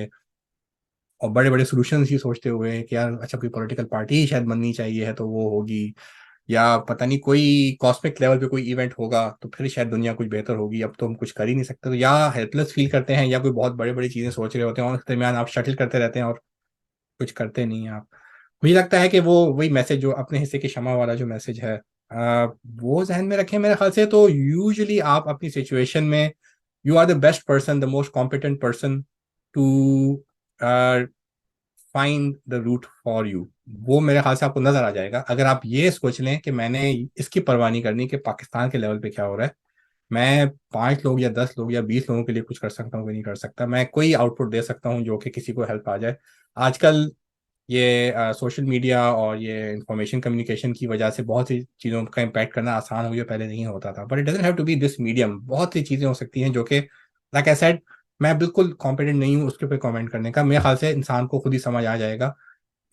और बड़े बड़े सोल्यूशन ही सोचते हुए कि यार अच्छा कोई पॉलिटिकल पार्टी ही शायद बननी चाहिए है तो वो होगी, या पता नहीं कोई कॉस्मिक लेवल पे कोई इवेंट होगा तो फिर शायद दुनिया कुछ बेहतर होगी, अब तो हम कुछ कर ही नहीं सकते। तो या हेल्पलेस फील करते हैं, या कोई बहुत बड़ी बड़ी चीज़ें सोच रहे होते हैं और उस दरमियान आप शटल करते रहते हैं और कुछ करते नहीं हैं आप। मुझे लगता है कि वो वही मैसेज जो अपने हिस्से की क्षमा वाला जो मैसेज है, वो जहन में रखें मेरे ख्याल से। तो यूजुअली आप अपनी सिचुएशन में, you are the best person, the most competent person to find the route for you. वो मेरे ख्याल से आपको नजर आ जाएगा अगर आप ये सोच लें कि मैंने इसकी परवाह नहीं करनी कि पाकिस्तान के लेवल पे क्या हो रहा है, मैं 5 लोग या 10 लोग या 20 लोगों के लिए कुछ कर सकता हूँ कि नहीं कर सकता, मैं कोई आउटपुट दे सकता हूँ जो कि किसी को हेल्प आ जाए। आजकल ये सोशल मीडिया और ये इंफॉर्मेशन कम्युनिकेशन की वजह से बहुत सी चीज़ों का इम्पैक्ट करना आसान हो गया, पहले नहीं होता था। But it doesn't have to be this medium. बहुत सी चीज़ें हो सकती हैं जो कि, लाइक आई सेड, मैं बिल्कुल कॉम्पिटेंट नहीं हूँ उसके ऊपर कमेंट करने का। मेरे ख्याल से इंसान को खुद ही समझ आ जाएगा।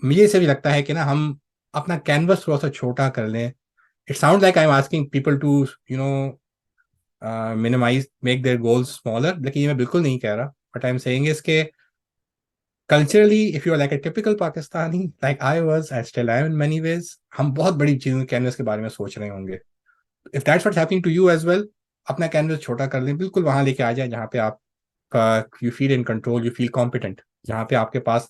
मुझे इसे भी लगता है कि ना हम अपना कैनवस थोड़ा सा छोटा कर लें। It sound like I am asking people to you know minimise, make their goals smaller, लेकिन ये मैं बिल्कुल नहीं कह रहा। But I am saying is के culturally if you are like a typical Pakistani like I was, I still I am in many ways, हम बहुत बड़ी चीजों कैनवस के बारे में सोच रहे होंगे। If that's what's happening to you as well, अपना कैनवस छोटा कर लें, बिल्कुल वहां लेके आ जाए जहाँ पे आप you feel in control, you feel competent, जहाँ पे आपके पास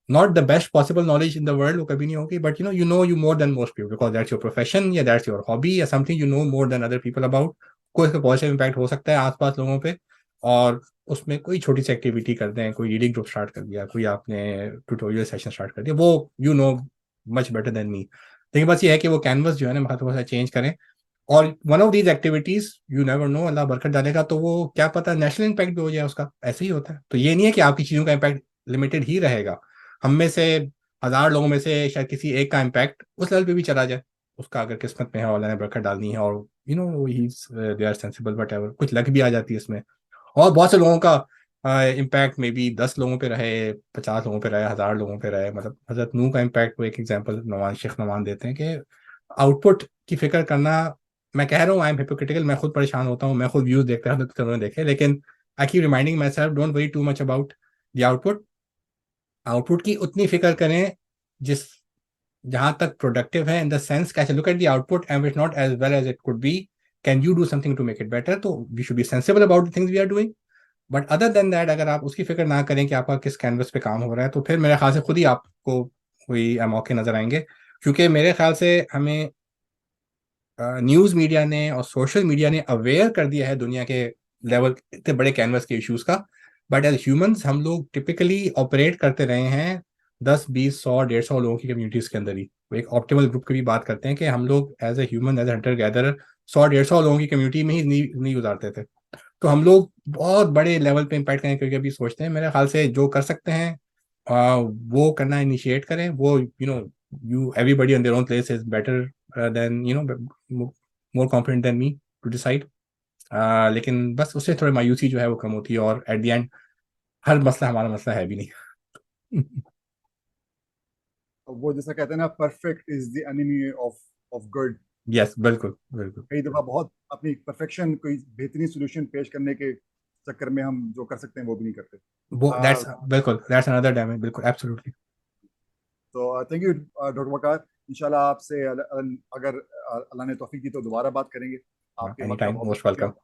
not the best possible knowledge in the world, वो कभी नहीं होगी, but you more than most people because that's your profession, या that's your hobby, या something you know more than other people about। कोई इसका पॉजिटिव इम्पैक्ट हो सकता है आसपास लोगों पे। और उसमें कोई छोटी सी एक्टिविटी कर दें, कोई रीडिंग ग्रुप स्टार्ट कर दिया, कोई आपने ट्यूटोरियल सेशन स्टार्ट कर दिया, वो मच बेटर देन मी। लेकिन बस ये है कि वो कैनवस जो है ना थोड़ा सा चेंज करें। और one of these activities you never know, Allah बरकत डालेगा तो वो क्या पता नेशनल इम्पैक्ट भी हो जाए उसका, ऐसे ही होता है। तो ये नहीं है कि आपकी चीज़ों का इम्पैक्ट लिमिटेड ही रहेगा। हम में से 1000 लोगों में से शायद किसी एक का इम्पैक्ट उस लेवल पे भी चला जाए, उसका अगर किस्मत में है, अल्लाह ने बरकत डालनी है, और ही they are sensible whatever, कुछ लक भी आ जाती है इसमें। और बहुत से लोगों का इम्पैक्ट में भी 10 लोगों पे रहे, 50 लोगों पे रहे, 1000 लोगों पे रहे। मतलब हजरत नूह का इम्पैक्ट को एक एग्जाम्पल नवान शेख नवान देते हैं कि आउटपुट की फिक्र करना, मैं कह रहा हूँ आई एम हिपोक्रिटिकल, मैं खुद परेशान होता हूँ, मैं खुद व्यूज देखता हूँ तो देखे, लेकिन I keep reminding myself don't worry too much about the output. Output की उतनी फिक्र करें जिस जहां तक प्रोडक्टिव है, इन द सेंस कैसे look at the output and it not as well as it could be, can you do something to make it better. तो we should be sensible about the things we are doing. But other than that, अगर आप उसकी फिक्र ना करें कि आपका किस कैनवस पे काम हो रहा है, तो फिर मेरे ख्याल से खुद ही आपको कोई मौके नजर आएंगे। क्योंकि मेरे ख्याल से हमें न्यूज़ मीडिया ने और सोशल मीडिया ने अवेयर कर दिया है दुनिया के लेवल, इतने बड़े कैनवस के इश्यूज का। बट एज ह्यूमंस हम लोग टिपिकली ऑपरेट करते रहे हैं 10, 20, 100, 150 लोगों की कम्युनिटीज के अंदर ही, वो एक ऑप्टिमल ग्रुप की भी बात करते हैं कि हम लोग as a human, as a hunter gatherer 100, 150 लोगों की कम्युनिटी में ही नहीं गुजारते थे। तो हम लोग बहुत बड़े लेवल पे इम्पैक्ट करने के अभी सोचते हैं। मेरे ख्याल से जो कर सकते हैं वो करना इनिशिएट करें। वो you everybody on their own place is better than more confident than me to decide. लेकिन बस उससे थोड़ी मायूसी जो है वो कम होती है, और एट द एंड हर मसला हमारा मसला है भी नहीं। वो जैसा कहते हैं ना, perfect is the enemy of good. Yes, बिल्कुल बिल्कुल। कई दफा बहुत अपनी परफेक्शन, कोई बेहतरीन सोल्यूशन पेश करने के चक्कर में हम जो कर सकते हैं वो भी नहीं करते। वो दैट्स बिल्कुल, दैट्स अनदर डैमेज, बिल्कुल एब्सोल्युटली। तो थैंक यू डॉक्टर वकार। इंशाल्लाह आपसे अगर अल्लाह ने तौफीक दी तो दोबारा बात करेंगे। आपके एनी वक्त का टाइम, बहुत बहुत मोस्ट शुक्रिया। वेलकम।